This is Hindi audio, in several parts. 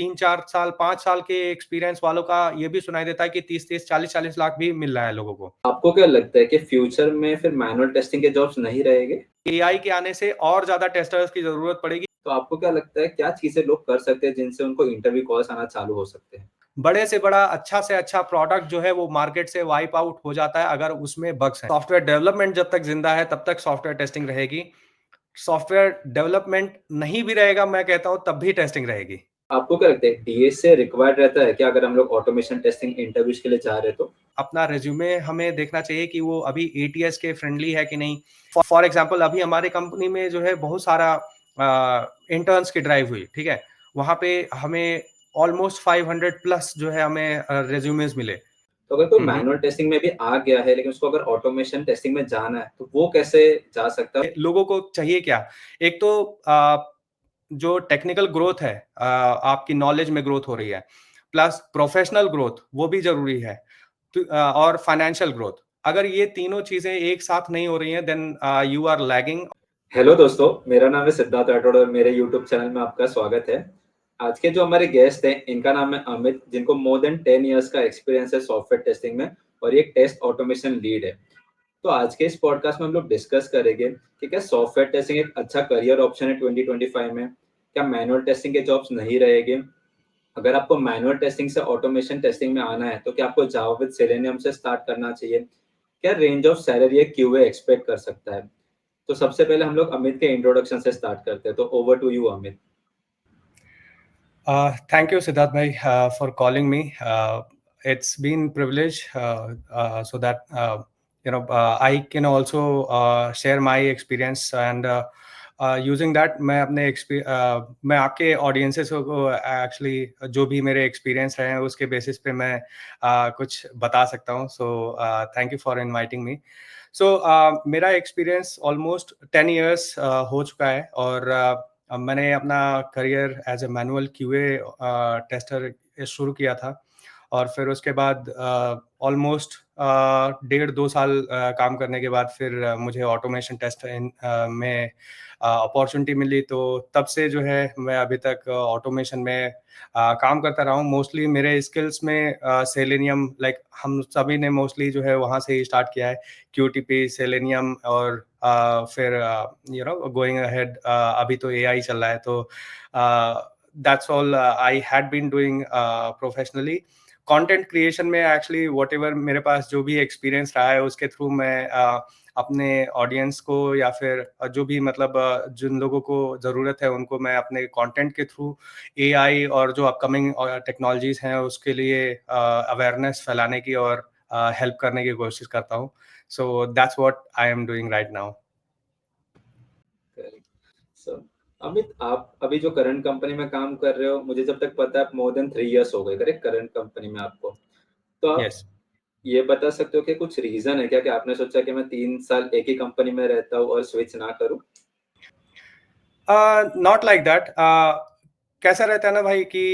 3-4 साल, 5 साल के एक्सपीरियंस वालों का ये भी सुनाई देता है कि 30-30, 40-40 लाख भी मिल रहा है लोगों को। आपको क्या लगता है कि फ्यूचर में फिर मैनुअल टेस्टिंग के जॉब्स नहीं रहेंगे? एआई के आने से और ज़्यादा टेस्टर्स की ज़रूरत पड़ेगी। तो आपको क्या लगता है क्या चीज़ें लोग कर सकते हैं जिनसे उनको इंटरव्यू कॉल्स आना चालू हो सकते हैं? बड़े से बड़ा, अच्छा से अच्छा प्रोडक्ट जो है वो मार्केट से वाइप आउट हो जाता है अगर उसमें बग्स हैं। सॉफ्टवेयर डेवलपमेंट जब तक ज़िंदा है तब तक सॉफ्टवेयर टेस्टिंग रहेगी। सॉफ्टवेयर डेवलपमेंट नहीं भी रहेगा, मैं कहता हूँ तब भी टेस्टिंग रहेगी। आपको क्या लगता है डीएसए रिक्वायर्ड रहता है क्या अगर हम लोग ऑटोमेशन टेस्टिंग इंटरव्यूज के लिए जा रहे हैं तो? अपना रिज्यूमे हमें देखना चाहिए कि वो अभी एटीएस के फ्रेंडली है कि नहीं। फॉर एग्जांपल अभी हमारे कंपनी में जो है बहुत सारा इंटर्न्स की ड्राइव हुई, ठीक है? वहाँ पे हमें ऑलमोस्ट 500 प्लस जो है हमें रिज्यूमेस मिले। तो अगर कोई मैनुअल टेस्टिंग में भी आ गया है लेकिन उसको अगर ऑटोमेशन टेस्टिंग में जाना है तो वो कैसे जा सकता है? लोगों को चाहिए क्या? एक तो जो टेक्निकल ग्रोथ है, आपकी नॉलेज में ग्रोथ हो रही है, प्लस प्रोफेशनल ग्रोथ वो भी ज़रूरी है। और फाइनेंशियल ग्रोथ। अगर ये तीनों चीज़ें एक साथ नहीं हो रही हैं then you are lagging. Hello दोस्तों, मेरा नाम है सिद्धार्थ राठौड़ और मेरे यूट्यूब चैनल में आपका स्वागत है। आज के जो हमारे गेस्ट हैं इनका नाम है अमित, जिनको मोर देन 10 इयर्स का एक्सपीरियंस है सॉफ्टवेयर टेस्टिंग में और ये टेस्ट ऑटोमेशन लीड है। तो आज के इस पॉडकास्ट में हम लोग डिस्कस करेंगे कि क्या सॉफ्टवेयर टेस्टिंग एक अच्छा करियर ऑप्शन है 2025 में? क्या मैनुअल टेस्टिंग के जॉब्स नहीं रहेंगे? अगर आपको मैनुअल टेस्टिंग से ऑटोमेशन टेस्टिंग में आना है तो क्या आपको जावा विद सेलेनियम से स्टार्ट करना चाहिए? क्या रेंज ऑफ सैलरी एक क्यूए एक्सपेक्ट कर सकता है? तो सबसे पहले हम लोग अमित के इंट्रोडक्शन से स्टार्ट करते हैं, तो over to you Amit. Thank you, Siddharth bhai, for calling me. It's been privilege so that I can also share my experience and using that मैं आपके ऑडियंसेस को एक्चुअली जो भी मेरे एक्सपीरियंस रहे हैं उसके बेसिस पे मैं कुछ बता सकता हूँ। So thank you for inviting me. So मेरा एक्सपीरियंस ऑलमोस्ट 10 इयर्स हो चुका है और मैंने अपना career as a manual QA tester शुरू किया था और फिर उसके बाद ऑलमोस्ट 1.5-2 साल काम करने के बाद फिर मुझे ऑटोमेशन टेस्ट में अपॉर्चुनिटी मिली। तो तब से जो है मैं अभी तक ऑटोमेशन में काम करता रहा हूँ। मोस्टली मेरे स्किल्स में सेलेनियम, लाइक हम सभी ने मोस्टली जो है वहाँ से ही स्टार्ट किया है, क्यूटीपी, सेलेनियम और फिर गोइंग अहेड अभी तो एआई चल रहा है। तो that's all I had been doing professionally. Content creation में एक्चुअली व्हाटएवर मेरे पास जो भी एक्सपीरियंस रहा है उसके थ्रू मैं अपने ऑडियंस को या फिर जो भी मतलब जिन लोगों को ज़रूरत है उनको मैं अपने कंटेंट के थ्रू एआई और जो अपकमिंग टेक्नोलॉजीज हैं उसके लिए अवेयरनेस फैलाने की और हेल्प करने की कोशिश करता हूँ। So that's what I am doing right now. सो अमित, आप अभी जो करंट कंपनी में काम कर रहे हो, मुझे जब तक पता है आप मोर देन 3 इयर्स हो गए करेक्ट करंट कंपनी में आपको। तो आप Yes. ये बता सकते हो कि कुछ रीजन है क्या कि आपने सोचा कि मैं 3 साल एक ही कंपनी में रहता हूँ और स्विच ना करूँ? Not like that. कैसा रहता है ना भाई कि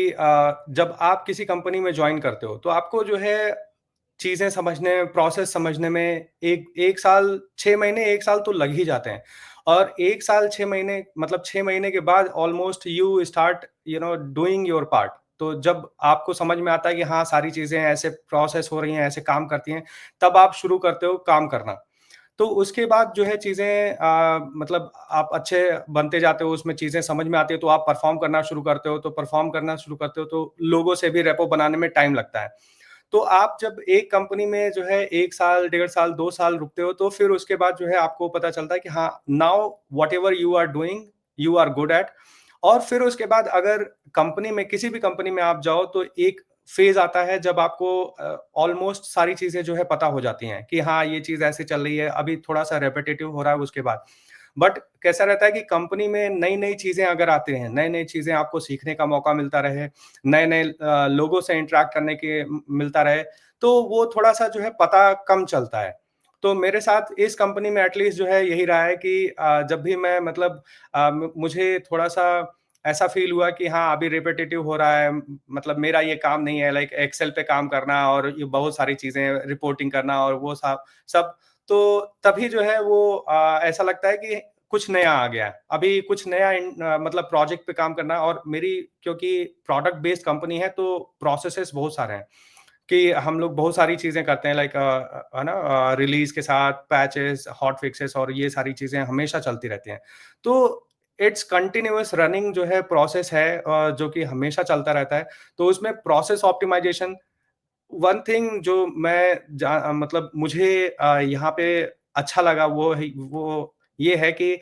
जब आप किसी कंपनी में ज्वाइन करते हो तो आपको जो है चीज़ें समझने, प्रोसेस समझने में एक 1 साल 6 महीने, 1 साल तो लग ही जाते हैं। और 1 साल 6 महीने मतलब 6 महीने के बाद almost you start doing your part. तो जब आपको समझ में आता है कि हाँ, सारी चीज़ें ऐसे प्रोसेस हो रही हैं, ऐसे काम करती हैं, तब आप शुरू करते हो काम करना। तो उसके बाद जो है चीज़ें मतलब आप अच्छे बनते जाते हो, उसमें चीज़ें समझ में आती है, तो आप परफ़ॉर्म करना शुरू करते हो, तो परफ़ॉर्म करना शुरू करते हो, तो लोगों से भी रेपो बनाने में टाइम लगता है। तो आप जब एक कंपनी में जो है 1 साल, 1.5 साल, 2 साल रुकते हो, तो फिर उसके बाद जो है आपको पता चलता है कि हाँ, now whatever you are doing, you are good at. और फिर उसके बाद अगर कंपनी में किसी भी कंपनी में आप जाओ, तो एक फ़ेज़ आता है जब आपको ऑलमोस्ट सारी चीज़ें जो है पता हो जाती हैं कि हाँ, ये चीज़ ऐसे चल रही है, अभी थोड़ा-सा रिपिटिटिव हो रहा है उसके बाद। बट कैसा रहता है कि कंपनी में नई-नई चीज़ें अगर आती हैं, नई-नई चीज़ें आपको सीखने का मौका मिलता रहे, नए-नए लोगों से इंटरैक्ट करने के मिलता रहे, तो वो थोड़ा-सा जो है पता कम चलता है। तो मेरे साथ इस कंपनी में एटलीस्ट जो है यही रहा है कि जब भी मैं मतलब मुझे थोड़ा-सा ऐसा फ़ील हुआ कि हाँ, अभी रिपिटिटिव हो रहा है, मतलब मेरा ये काम नहीं है, लाइक एक्सेल पे काम करना और ये बहुत सारी चीज़ें रिपोर्टिंग करना और वो सब सब। तो तभी जो है वो ऐसा लगता है कि कुछ नया आ गया है, अभी कुछ नया मतलब प्रोजेक्ट पे काम करना है, और मेरी क्योंकि प्रोडक्ट बेस्ड कंपनी है तो प्रोसेसेस बहुत सारे हैं कि हम लोग बहुत सारी चीज़ें करते हैं, लाइक है ना, रिलीज़ के साथ पैचेस, हॉट फिक्सेस और ये सारी चीज़ें हमेशा चलती रहती हैं। तो इट्स कंटीन्यूअस रनिंग जो है प्रोसेस है, जो कि हमेशा चलता रहता है। तो उसमें प्रोसेस ऑप्टिमाइज़ेशन वन थिंग जो मैं मतलब मुझे यहाँ पे अच्छा लगा वो ये है कि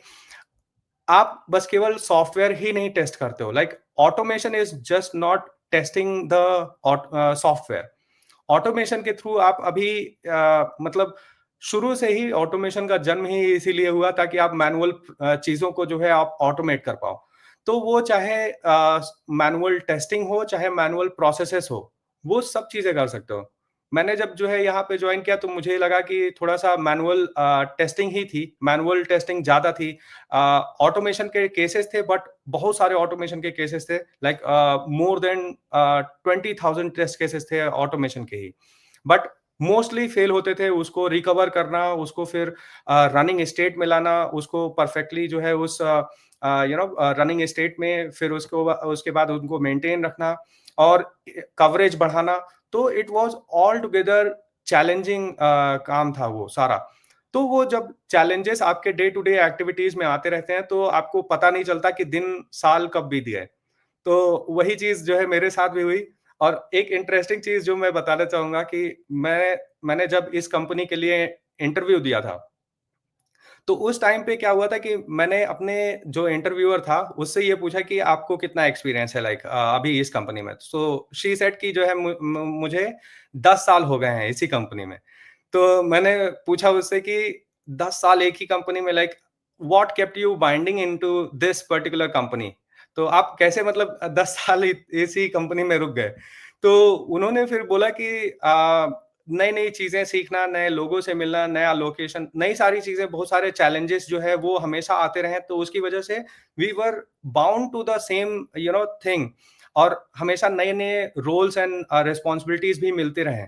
आप बस केवल सॉफ्टवेयर ही नहीं टेस्ट करते हो, like automation is just not testing the software. Automation के थ्रू आप अभी मतलब शुरू से ही ऑटोमेशन का जन्म ही इसीलिए हुआ ताकि आप मैनुअल चीज़ों को जो है आप ऑटोमेट कर पाओ। तो वो चाहे मैनुअल टेस्टिंग हो, चाहे मैनुअल प्रोसेसेस हो, वो सब चीज़ें कर सकते हो। मैंने जब जो है यहाँ पे जॉइन किया तो मुझे लगा कि थोड़ा-सा मैनुअल टेस्टिंग ही थी, मैनुअल टेस्टिंग ज़्यादा थी। ऑटोमेशन के केसेस थे, बट बहुत सारे ऑटोमेशन के केसेस थे, like more than 20,000 test cases थे ऑटोमेशन के ही। बट मोस्टली फेल होते थे, उसको रिकवर करना, उसको फिर रनिंग स्टेट में लाना, उसको परफेक्टली जो है उस रनिंग स्टेट में फिर उसके बाद उनको मेंटेन रखना और कवरेज बढ़ाना। तो it was all together challenging काम था वो सारा। तो वो जब चैलेंजेस आपके डे टू डे एक्टिविटीज़ में आते रहते हैं, तो आपको पता नहीं चलता कि दिन, साल कब बीत गए। तो वही चीज़ जो है मेरे साथ भी हुई। और एक इंटरेस्टिंग चीज़ जो मैं बताना चाहूँगा कि मैंने जब इस कंपनी के लिए इंटरव्यू दिया था, तो उस टाइम पे क्या हुआ था कि मैंने अपने जो इंटरव्यूअर था, उससे ये पूछा कि आपको कितना एक्सपीरियंस है, लाइक अभी इस कंपनी में? सो शी सेड कि जो है मुझे 10 साल हो गए हैं इसी कंपनी में। तो मैंने पूछा उससे कि 10 साल एक ही कंपनी में, like what kept you binding into this particular company? तो आप कैसे मतलब 10 साल इसी कंपनी में रुक गए? तो उन्होंने फिर बोला कि नई-नई चीज़ें सीखना, नए लोगों से मिलना, नया लोकेशन, नई सारी चीज़ें, बहुत सारे चैलेंजेस जो है वो हमेशा आते रहे, तो उसकी वजह से we were bound to the same thing, और हमेशा नए-नए रोल्स एंड रिस्पॉन्सिबिलिटीज़ भी मिलते रहे।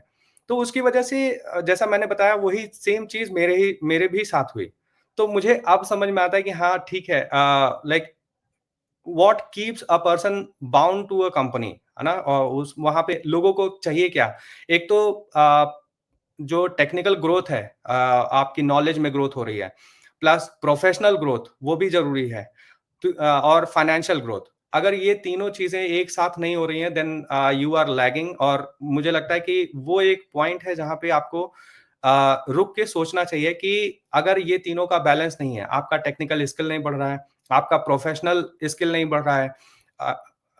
तो उसकी वजह से जैसा मैंने बताया वही सेम चीज़ मेरे भी साथ हुई। तो मुझे अब समझ में आता है कि हाँ, ठीक है, like what keeps a person bound to a company, है ना? और उस वहाँ पे लोगों को चाहिए क्या? एक तो जो टेक्निकल ग्रोथ है, आपकी नॉलेज में ग्रोथ हो रही है, प्लस प्रोफेशनल ग्रोथ वो भी ज़रूरी है। और फाइनेंशियल ग्रोथ। अगर ये तीनों चीज़ें एक साथ नहीं हो रही हैं, देन यू आर लैगिंग, और मुझे लगता है कि वो एक पॉइंट है जहाँ पे आपको रुक के सोचना चाहिए कि अगर ये तीनों का बैलेंस नहीं है, आपका टेक्निकल स्किल नहीं बढ़ रहा है, आपका प्रोफेशनल स्किल नहीं बढ़ रहा है,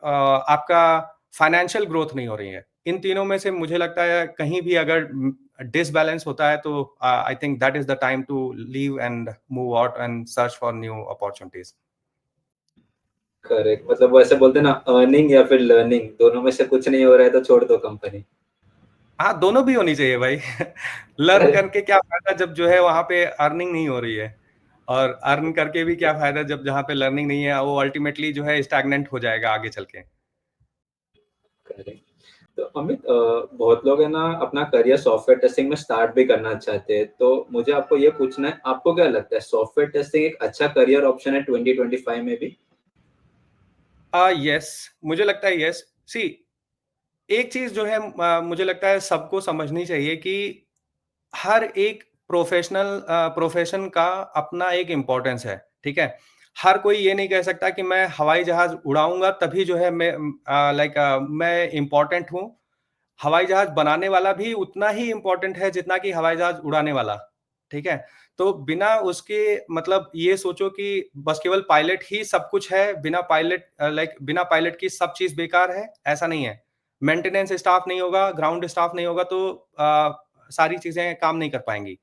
आपका फाइनेंशियल ग्रोथ नहीं हो रही है। इन तीनों में से मुझे लगता है कहीं भी अगर डिसबैलेंस होता है, तो I think that is the time to leave and move out and search for new opportunities. Correct, मतलब वो ऐसे बोलते हैं ना, अर्निंग या फिर लर्निंग, दोनों में से कुछ नहीं हो रहा है तो छोड़ दो कंपनी। हाँ, दोनों भी होनी चाहिए भाई। लर्न अरे करके क्या फ़ायदा जब जो है वहाँ पे अर्निंग नहीं हो रही है, और अर्न करके भी क्या फ़ायदा जब जहाँ पे लर्निंग नहीं है, वो अल्टीमेटली जो है स्टैग्नेंट हो जाएगा आगे चल के। करेक्ट। तो अमित, बहुत लोग है ना अपना करियर सॉफ्टवेयर टेस्टिंग में स्टार्ट भी करना चाहते हैं, तो मुझे आपको ये पूछना है, आपको क्या लगता है सॉफ्टवेयर टेस्टिंग एक अच्छा करियर ऑप्शन है 2025 में भी? येस, मुझे लगता है येस। सी, एक चीज़ जो है मुझे लगता है सबको समझनी चाहिए कि हर एक प्रोफ़ेशन का अपना एक इम्पोर्टेंस है, ठीक है? हर कोई ये नहीं कह सकता कि मैं हवाई जहाज़ उड़ाऊँगा तभी जो है मैं इम्पोर्टेंट हूँ। हवाई जहाज़ बनाने वाला भी उतना ही इम्पोर्टेंट है जितना कि हवाई जहाज़ उड़ाने वाला, ठीक है? तो बिना उसके मतलब ये सोचो कि बस केवल पायलट ही सब कुछ है, बिना पायलट की सब चीज़ बेकार है, ऐसा नहीं है। मेंटेनेंस स्टाफ नहीं होगा, ग्राउंड स्टाफ नहीं होगा तो सारी चीज़ें काम नहीं कर पाएँगी।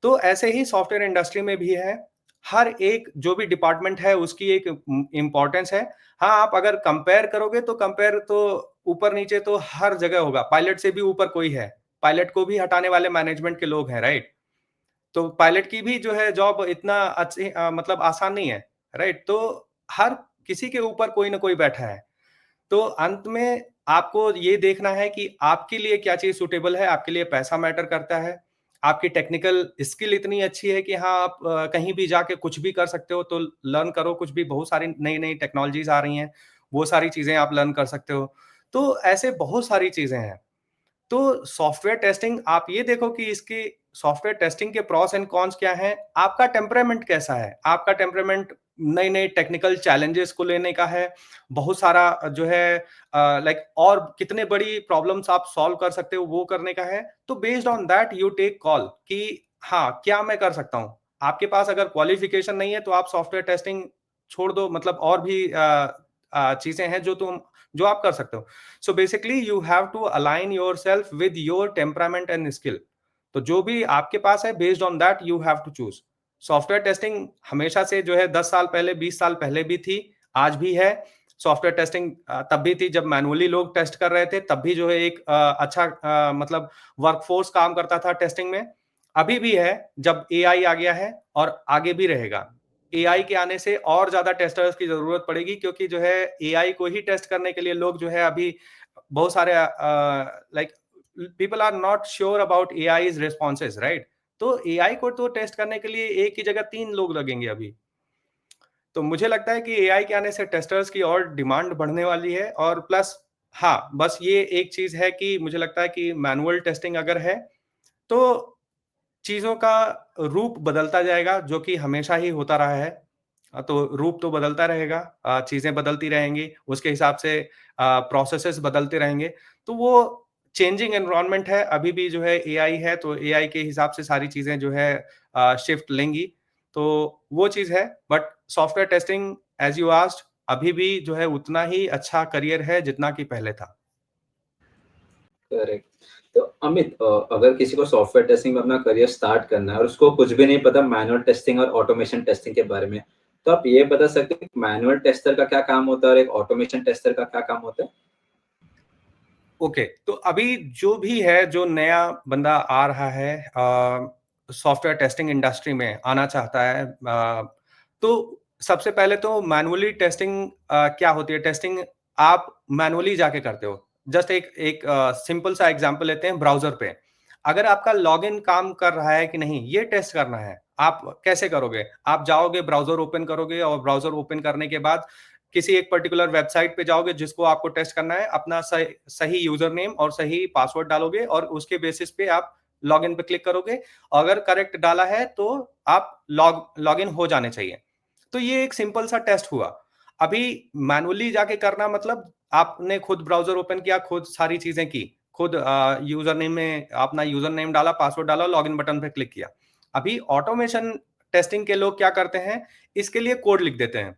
तो ऐसे ही सॉफ्टवेयर इंडस्ट्री में भी है। हर एक जो भी डिपार्टमेंट है उसकी एक इम्पोर्टेंस है। हाँ, आप अगर कंपेयर तो ऊपर-नीचे तो हर जगह होगा। पायलट से भी ऊपर कोई है। पायलट को भी हटाने वाले मैनेजमेंट के लोग हैं, राइट? तो पायलट की भी जो है जॉब इतना मतलब आसान नहीं है, राइट? तो हर किसी के ऊपर कोई ना कोई बैठा है। तो अंत में आपको ये देखना है कि आपके लिए क्या चीज़ सूटेबल है, आपके लिए पैसा मैटर करता है, आपकी टेक्निकल स्किल इतनी अच्छी है कि हाँ, आप कहीं भी जाके कुछ भी कर सकते हो, तो लर्न करो कुछ भी, बहुत सारी नई-नई टेक्नोलॉजीज़ आ रही हैं, वो सारी चीज़ें आप लर्न कर सकते हो। तो ऐसे बहुत सारी चीज़ें हैं। तो सॉफ्टवेयर टेस्टिंग आप ये देखो कि इसकी सॉफ्टवेयर टेस्टिंग के प्रॉस एंड कॉन्स क्या हैं, आपका टेम्परामेंट कैसा है? आपका टेम्परामेंट नए-नए टेक्निकल चैलेंजेस को लेने का है, बहुत सारा जो है लाइक और कितने बड़ी प्रॉब्लम्स आप सॉल्व कर सकते हो वो करने का है। तो based on that you take call कि हाँ, क्या मैं कर सकता हूँ? आपके पास अगर क्वालिफिकेशन नहीं है तो आप सॉफ्टवेयर टेस्टिंग छोड़ दो, मतलब और भी चीज़ें हैं जो आप कर सकते हो। So basically you have to align yourself with your temperament and skill. तो जो भी आपके पास है based on that you have to choose. Software testing हमेशा से जो है 10 साल पहले, 20 साल पहले भी थी, आज भी है। सॉफ्टवेयर टेस्टिंग तब भी थी जब मैनुअली लोग टेस्ट कर रहे थे, तब भी जो है एक अच्छा मतलब वर्कफ़ोर्स काम करता था टेस्टिंग में। अभी भी है जब एआई आ गया है और आगे भी रहेगा। एआई के आने से और ज़्यादा टेस्टर्स की ज़रूरत पड़ेगी, क्योंकि जो है एआई को ही टेस्ट करने के लिए लोग जो है अभी बहुत सारे like people are not sure about AI's responses, right? तो एआई को तो टेस्ट करने के लिए एक ही जगह 3 लोग लगेंगे अभी। तो मुझे लगता है कि एआई के आने से टेस्टर्स की और डिमांड बढ़ने वाली है, और प्लस हाँ, बस ये एक चीज़ है कि मुझे लगता है कि मैनुअल टेस्टिंग अगर है, तो चीज़ों का रूप बदलता जाएगा, जो कि हमेशा ही होता रहा है। तो रूप तो बदलता रहेगा, चीज़ें बदलती रहेंगी, उसके हिसाब से प्रोसेसेस बदलते रहेंगे। तो वो चेंजिंग एनवायरनमेंट है, अभी भी जो है एआई है, तो एआई के हिसाब से सारी चीज़ें जो है शिफ्ट लेंगी। तो वो चीज़ है, but software testing as you asked, अभी भी जो है उतना ही अच्छा करियर है जितना कि पहले था। करेक्ट। तो अमित, अगर किसी को सॉफ्टवेयर टेस्टिंग में अपना करियर स्टार्ट करना है और उसको कुछ भी नहीं पता मैनुअल टेस्टिंग और ऑटोमेशन टेस्टिंग के बारे में, तो आप ये बता सकते हैं कि मैनुअल टेस्टर का क्या काम होता है और एक ऑटोमेशन टेस्टर का क्या काम होता है? ओके, तो अभी जो भी है, जो नया बंदा आ रहा है सॉफ्टवेयर टेस्टिंग इंडस्ट्री में आना चाहता है, तो सबसे पहले तो मैनुअली टेस्टिंग क्या होती है? टेस्टिंग आप मैनुअली जाके करते हो। जस्ट एक एक सिंपल सा एग्जांपल लेते हैं ब्राउज़र पे। अगर आपका लॉगिन काम कर रहा है कि नहीं, ये टेस्ट करना है। आप कैसे करोगे? आप जाओगे, ब्राउज़र ओपन करोगे और ब्राउज़र ओपन करने के बाद किसी एक पर्टिकुलर वेबसाइट पे जाओगे जिसको आपको टेस्ट करना है, अपना सही यूज़र नेम और सही पासवर्ड डालोगे और उसके बेसिस पे आप लॉगिन पे क्लिक करोगे। अगर करेक्ट डाला है तो आप लॉगिन हो जाने चाहिए। तो ये एक सिंपल सा टेस्ट हुआ। अभी मैनुअली जाके करना मतलब आपने खुद ब्राउज़र ओपन किया, खुद सारी चीज़ें की, खुद यूज़र नेम में अपना यूज़र नेम डाला, पासवर्ड डाला, लॉगिन बटन पे क्लिक किया। अभी ऑटोमेशन टेस्टिंग के लोग क्या करते हैं, इसके लिए कोड लिख देते हैं।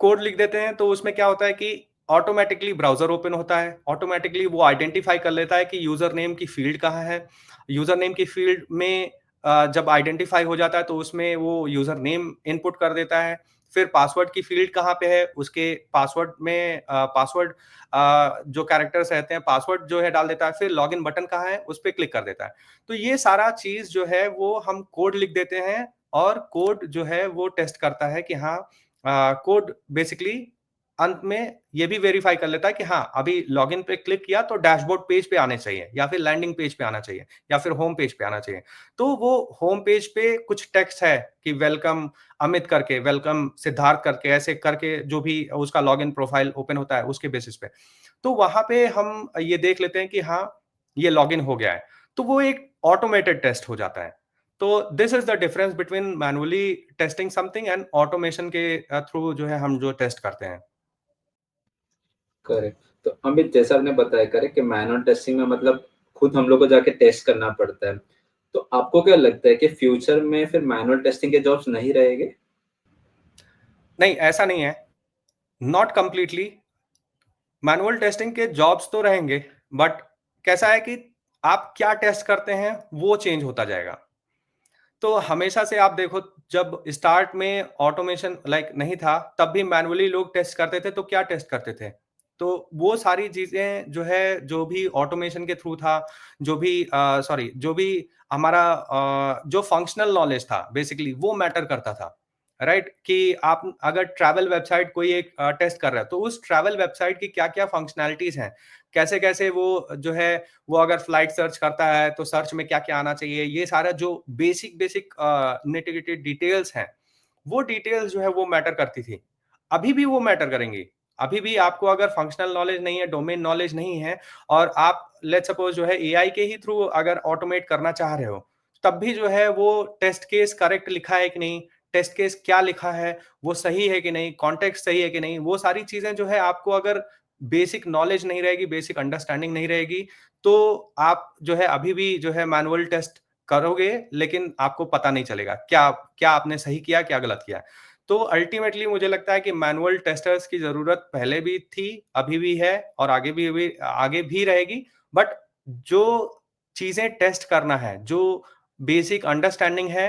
कोड लिख देते हैं तो उसमें क्या होता है कि ऑटोमैटिकली ब्राउज़र ओपन होता है, ऑटोमैटिकली वो आइडेंटिफ़ाई कर लेता है कि यूज़र नेम की फ़ील्ड कहाँ है। यूज़र नेम की फ़ील्ड में जब आइडेंटिफ़ाई हो जाता है तो उसमें वो यूज़र नेम इनपुट कर देता है। फिर पासवर्ड की फ़ील्ड कहाँ पे है, उसके पासवर्ड में पासवर्ड जो कैरेक्टर्स रहते हैं, पासवर्ड जो है डाल देता है, फिर लॉगिन बटन कहाँ है, उस पे क्लिक कर देता है। तो ये सारा चीज़ जो है वो हम कोड लिख देते हैं, और कोड जो है वो टेस्ट करता है कि हाँ, कोड बेसिकली अंत में ये भी वेरीफाई कर लेता है कि हाँ, अभी लॉगिन पे क्लिक किया तो डैशबोर्ड पेज पे आने चाहिए, या फिर लैंडिंग पेज पे आना चाहिए, या फिर होम पेज पे आना चाहिए। तो वो होम पेज पे कुछ टेक्स्ट है कि वेलकम अमित करके, वेलकम सिद्धार्थ करके, ऐसे करके जो भी उसका लॉगिन प्रोफाइल ओपन होता है उसके बेसिस पे। तो वहाँ पे हम ये देख लेते हैं कि हाँ, ये लॉगिन हो गया है। तो वो एक ऑटोमेटेड टेस्ट हो जाता है। तो this is the difference between manually testing something and automation के थ्रू जो है हम जो टेस्ट करते हैं। करेक्ट। तो अमित, जैसा आपने बताया करेक्ट कि मैनुअल टेस्टिंग में मतलब खुद हम लोग को जाके टेस्ट करना पड़ता है। तो आपको क्या लगता है कि फ्यूचर में फिर मैनुअल टेस्टिंग के जॉब्स नहीं रहेंगे? नहीं, ऐसा नहीं है। Not completely. मैनुअल टेस्टिंग के जॉब्स तो रहेंगे, बट कैसा है कि आप क्या टेस्ट करते हैं, वो चेंज होता जाएगा। तो हमेशा से आप देखो, जब स्टार्ट में ऑटोमेशन लाइक नहीं था, तब भी मैनुअली लोग टेस्ट करते थे, तो क्या टेस्ट करते थे? तो वो सारी चीज़ें जो है, जो भी ऑटोमेशन के थ्रू था, जो भी जो भी हमारा जो फंक्शनल नॉलेज था बेसिकली वो मैटर करता था। राइट? कि आप अगर ट्रैवल वेबसाइट कोई एक टेस्ट कर रहा है, तो उस ट्रैवल वेबसाइट की क्या-क्या फंक्शनैलिटीज़ हैं, कैसे-कैसे वो जो है, वो अगर फ्लाइट सर्च करता है, तो सर्च में क्या-क्या आना चाहिए, ये सारा जो बेसिक निटी-ग्रिटी डिटेल्स हैं, वो डिटेल्स जो है वो मैटर करती थी। अभी भी वो मैटर करेंगी। अभी भी आपको अगर फंक्शनल नॉलेज नहीं है, डोमेन नॉलेज नहीं है और आप लेट्स सपोज़ जो है एआई के ही थ्रू अगर ऑटोमेट करना चाह रहे हो, तब भी जो है वो टेस्ट केस करेक्ट लिखा है कि नहीं, टेस्ट केस क्या लिखा है, वो सही है कि नहीं, कॉन्टेक्स्ट सही है कि नहीं, वो सारी चीज़ें जो है आपको अगर बेसिक नॉलेज नहीं रहेगी, बेसिक अंडरस्टैंडिंग नहीं रहेगी, तो आप जो है अभी भी जो है मैनुअल टेस्ट करोगे, लेकिन आपको पता नहीं चलेगा, क्या क्या आपने सही किया, क्या गलत किया। तो अल्टीमेटली मुझे लगता है कि मैनुअल टेस्टर्स की ज़रूरत पहले भी थी, अभी भी है और आगे भी रहेगी। बट जो चीज़ें टेस्ट करना है, जो बेसिक अंडरस्टैंडिंग है,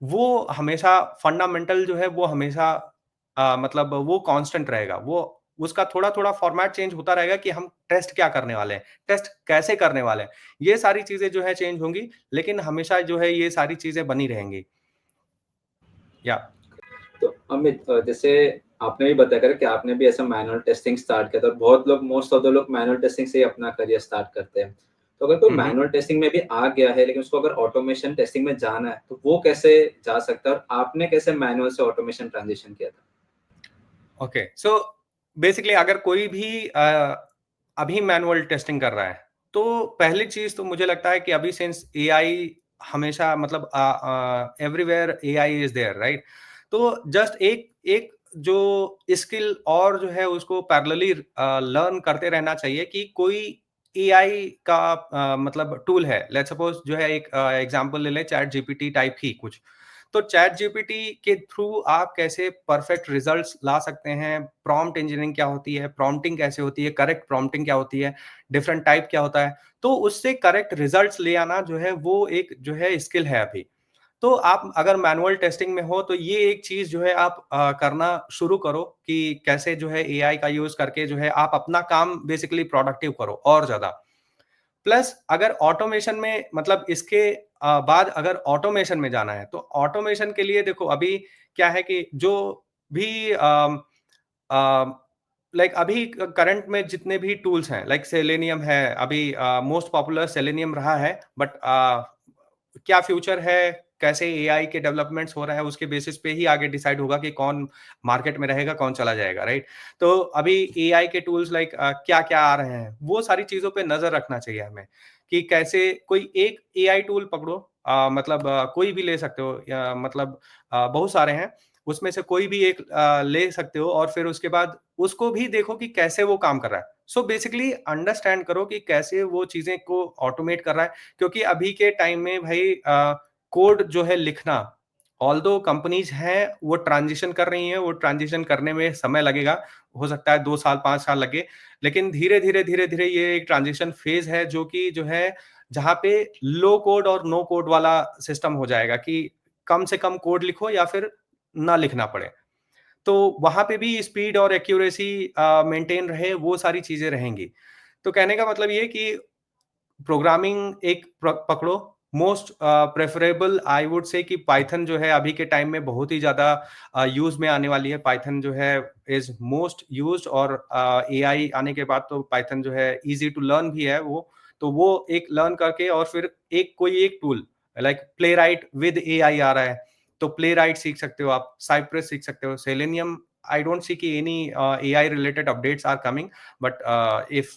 वो हमेशा फंडामेंटल जो है वो हमेशा मतलब वो कांस्टेंट रहेगा। वो उसका थोड़ा-थोड़ा फॉर्मेट चेंज होता रहेगा कि हम टेस्ट क्या करने वाले हैं, टेस्ट कैसे करने वाले हैं। ये सारी चीज़ें जो है चेंज होंगी, लेकिन हमेशा जो है ये सारी चीज़ें बनी रहेंगी। या तो अमित, जैसे आपने भी बताया करा कि आपने भी ऐसा मैनुअल टेस्टिंग स्टार्ट किया था, और बहुत लोग, मोस्ट ऑफ द लोग मैनुअल टेस्टिंग से ही अपना करियर स्टार्ट करते हैं। तो अगर कोई हुँ, हुँ। मैनुअल टेस्टिंग में भी आ गया है, लेकिन उसको अगर ऑटोमेशन टेस्टिंग में जाना है, तो वो कैसे जा सकता है, और आपने कैसे मैनुअल से ऑटोमेशन ट्रांजिशन किया था? ओके, सो बेसिकली अगर कोई भी अभी मैनुअल टेस्टिंग कर रहा है, तो पहली चीज़ तो मुझे लगता है कि अभी सिंस एआई हमेशा मतलब everywhere AI is there, right? तो जस्ट एक एक जो स्किल और जो है उसको पैरेलली लर्न करते रहना चाहिए कि कोई एआई का मतलब टूल है, लेट्स सपोज़ जो है एक एग्ज़ाम्पल ले लें चैट जीपीटी टाइप ही कुछ। तो चैट जीपीटी के थ्रू आप कैसे परफेक्ट रिजल्ट्स ला सकते हैं, प्रॉम्प्ट इंजीनियरिंग क्या होती है, प्रॉम्प्टिंग कैसे होती है, करेक्ट प्रॉम्प्टिंग क्या होती है, डिफरेंट टाइप क्या होता है, तो उससे करेक्ट रिजल्ट्स ले आना जो है वो एक जो है स्किल है अभी। तो आप अगर मैनुअल टेस्टिंग में हो तो ये एक चीज़ जो है आप करना शुरू करो कि कैसे जो है एआई का यूज़ करके जो है आप अपना काम बेसिकली प्रोडक्टिव करो और ज़्यादा। प्लस अगर ऑटोमेशन में मतलब इसके बाद अगर ऑटोमेशन में जाना है, तो ऑटोमेशन के लिए देखो अभी क्या है कि जो भी लाइक अभी करंट में जितने भी टूल्स हैं, लाइक सेलेनियम है, अभी मोस्ट पॉपुलर सेलेनियम रहा है, बट क्या फ्यूचर है, कैसे एआई के डेवलपमेंट्स हो रहा है, उसके बेसिस पे ही आगे डिसाइड होगा कि कौन मार्केट में रहेगा, कौन चला जाएगा, राइट? तो अभी एआई के टूल्स लाइक क्या-क्या आ रहे हैं, वो सारी चीज़ों पे नज़र रखना चाहिए हमें, कि कैसे कोई एक एआई टूल पकड़ो मतलब कोई भी ले सकते हो या मतलब बहुत सारे हैं, उसमें से कोई भी एक ले सकते हो और फिर उसके बाद उसको भी देखो कि कैसे वो काम कर रहा है। सो बेसिकली अंडरस्टैंड करो कि कैसे वो चीज़ें को ऑटोमेट कर रहा है, क्योंकि अभी के टाइम में भाई कोड जो है लिखना, ऑल्दो कंपनीज़ हैं, वो ट्रांज़िशन कर रही हैं, वो ट्रांज़िशन करने में समय लगेगा, हो सकता है 2 साल, 5 साल लगे, लेकिन धीरे-धीरे ये एक ट्रांज़िशन फ़ेज़ है जो कि जो है, जहाँ पे लो कोड और नो कोड वाला सिस्टम हो जाएगा कि कम से कम कोड लिखो या फिर ना लिखना पड़े। तो वहाँ पे भी स्पीड और एक्यूरेसी मेंटेन रहे, वो सारी चीज़ें रहेंगी। तो कहने का मतलब ये है कि प्रोग्रामिंग एक पकड़ो, most preferable I would say कि पाइथन जो है अभी के टाइम में बहुत ही ज़्यादा यूज़ में आने वाली है। पाइथन जो है इज़ मोस्ट यूज्ड और एआई आने के बाद तो पाइथन जो है ईज़ी टू लर्न भी है वो। तो वो एक लर्न करके और फिर कोई एक tool like Playwright with AI आ रहा है, तो प्लेराइट सीख सकते हो आप, साइप्रेस सीख सकते हो, सेलेनियम आई डोंट सी कि any AI related updates are coming, but if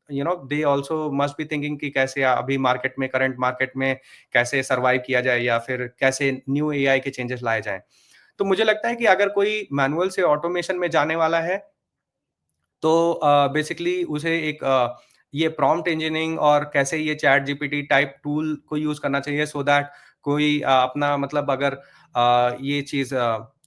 they also must be thinking कि कैसे अभी मार्केट में करंट मार्केट में कैसे सर्वाइव किया जाए या फिर कैसे न्यू एआई के चेंजेस लाए जाएं। तो मुझे लगता है कि अगर कोई मैनुअल से ऑटोमेशन में जाने वाला है तो बेसिकली उसे एक ये प्रॉम्प्ट इंजीनियरिंग और कैसे ये चैट जीपीटी टाइप टूल को यूज़ करना चाहिए सो दैट कोई अपना मतलब अगर ये चीज़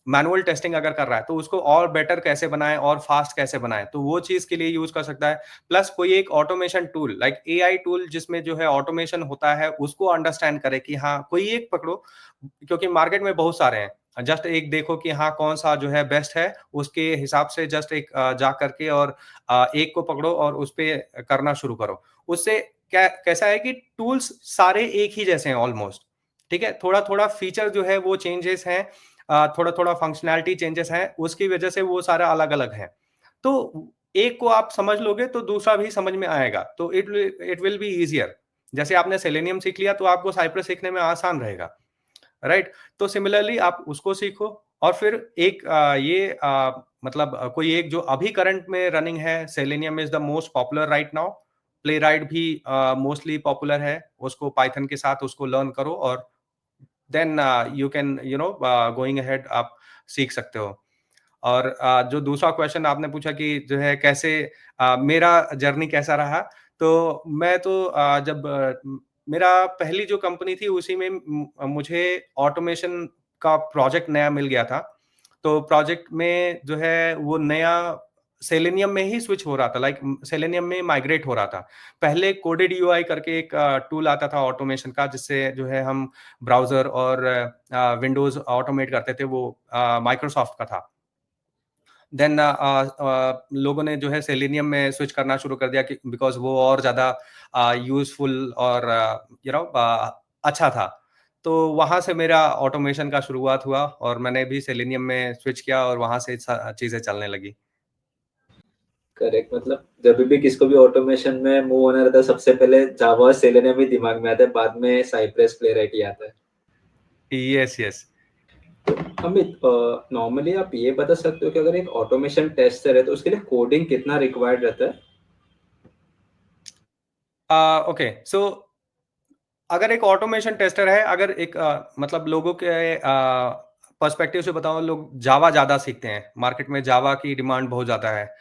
मैनुअल टेस्टिंग अगर कर रहा है, तो उसको और बेटर कैसे बनाएँ और फास्ट कैसे बनाएँ, तो वो चीज़ के लिए यूज़ कर सकता है। प्लस कोई एक automation tool like AI tool जिसमें जो है ऑटोमेशन होता है, उसको अंडरस्टैंड करे कि हाँ, कोई एक पकड़ो क्योंकि मार्केट में बहुत सारे हैं। जस्ट एक देखो कि हाँ, कौन-सा जो है बेस्ट है, उसके हिसाब से जस्ट एक जा करके और एक को पकड़ो और उसपे करना शुरू करो। उससे क्या कैसा है कि टूल्स सारे एक ही जैसे हैं ऑलमोस्ट, ठीक है? थोड़ा-थोड़ा फीचर जो है वो चेंजेस हैं थोड़ा थोड़ा फंक्शनैलिटी चेंजेस हैं, उसकी वजह से वो सारा अलग अलग है। तो एक को आप समझ लोगे तो दूसरा भी समझ में आएगा, तो इट विल बी इजियर। जैसे आपने सेलेनियम सीख लिया तो आपको साइप्रस सीखने में आसान रहेगा, राइट? तो सिमिलरली आप उसको सीखो, और फिर एक मतलब कोई एक जो अभी करंट में रनिंग है, selenium is the most popular right now. Playwright भी मोस्टली पॉपुलर है, उसको पाइथन के साथ उसको लर्न करो, और then you can going ahead आप सीख सकते हो। और जो दूसरा क्वेश्चन आपने पूछा कि जो है कैसे मेरा जर्नी कैसा रहा, तो मैं तो मेरा पहली जो कंपनी थी उसी में मुझे ऑटोमेशन का प्रोजेक्ट नया मिल गया था। तो प्रोजेक्ट में जो है वो नया सेलेनियम में ही स्विच हो रहा था, लाइक सेलेनियम में माइग्रेट हो रहा था। पहले कोडेड यूआई करके एक टूल आता था ऑटोमेशन का, जिससे जो है हम ब्राउज़र और विंडोज़ ऑटोमेट करते थे, वो माइक्रोसॉफ्ट का था। देन लोगों ने जो है सेलेनियम में स्विच करना शुरू कर दिया, कि बिकॉज़ वो और ज़्यादा यूज़फुल और अच्छा था। तो वहाँ से मेरा ऑटोमेशन का शुरुआत हुआ, और मैंने भी सेलेनियम में स्विच किया, और वहाँ से चीज़ें चलने लगी। करेक्ट, मतलब जब भी किसको भी ऑटोमेशन में मूव होना रहता है, सबसे पहले जावा सेलेनियम ही दिमाग में आता है, बाद में साइप्रस प्लेराइट ही आता है। Yes, yes. अमित, नॉर्मली आप ये बता सकते हो कि अगर एक ऑटोमेशन टेस्टर है तो उसके लिए कोडिंग कितना रिक्वायर्ड रहता है? ओके, सो अगर एक ऑटोमेशन टेस्टर है, अगर एक मतलब लोगों के पर्सपेक्टिव से बताऊँ, लोग जावा ज़्यादा सीखते हैं, मार्केट में जावा की डिमांड बहुत ज़्यादा है।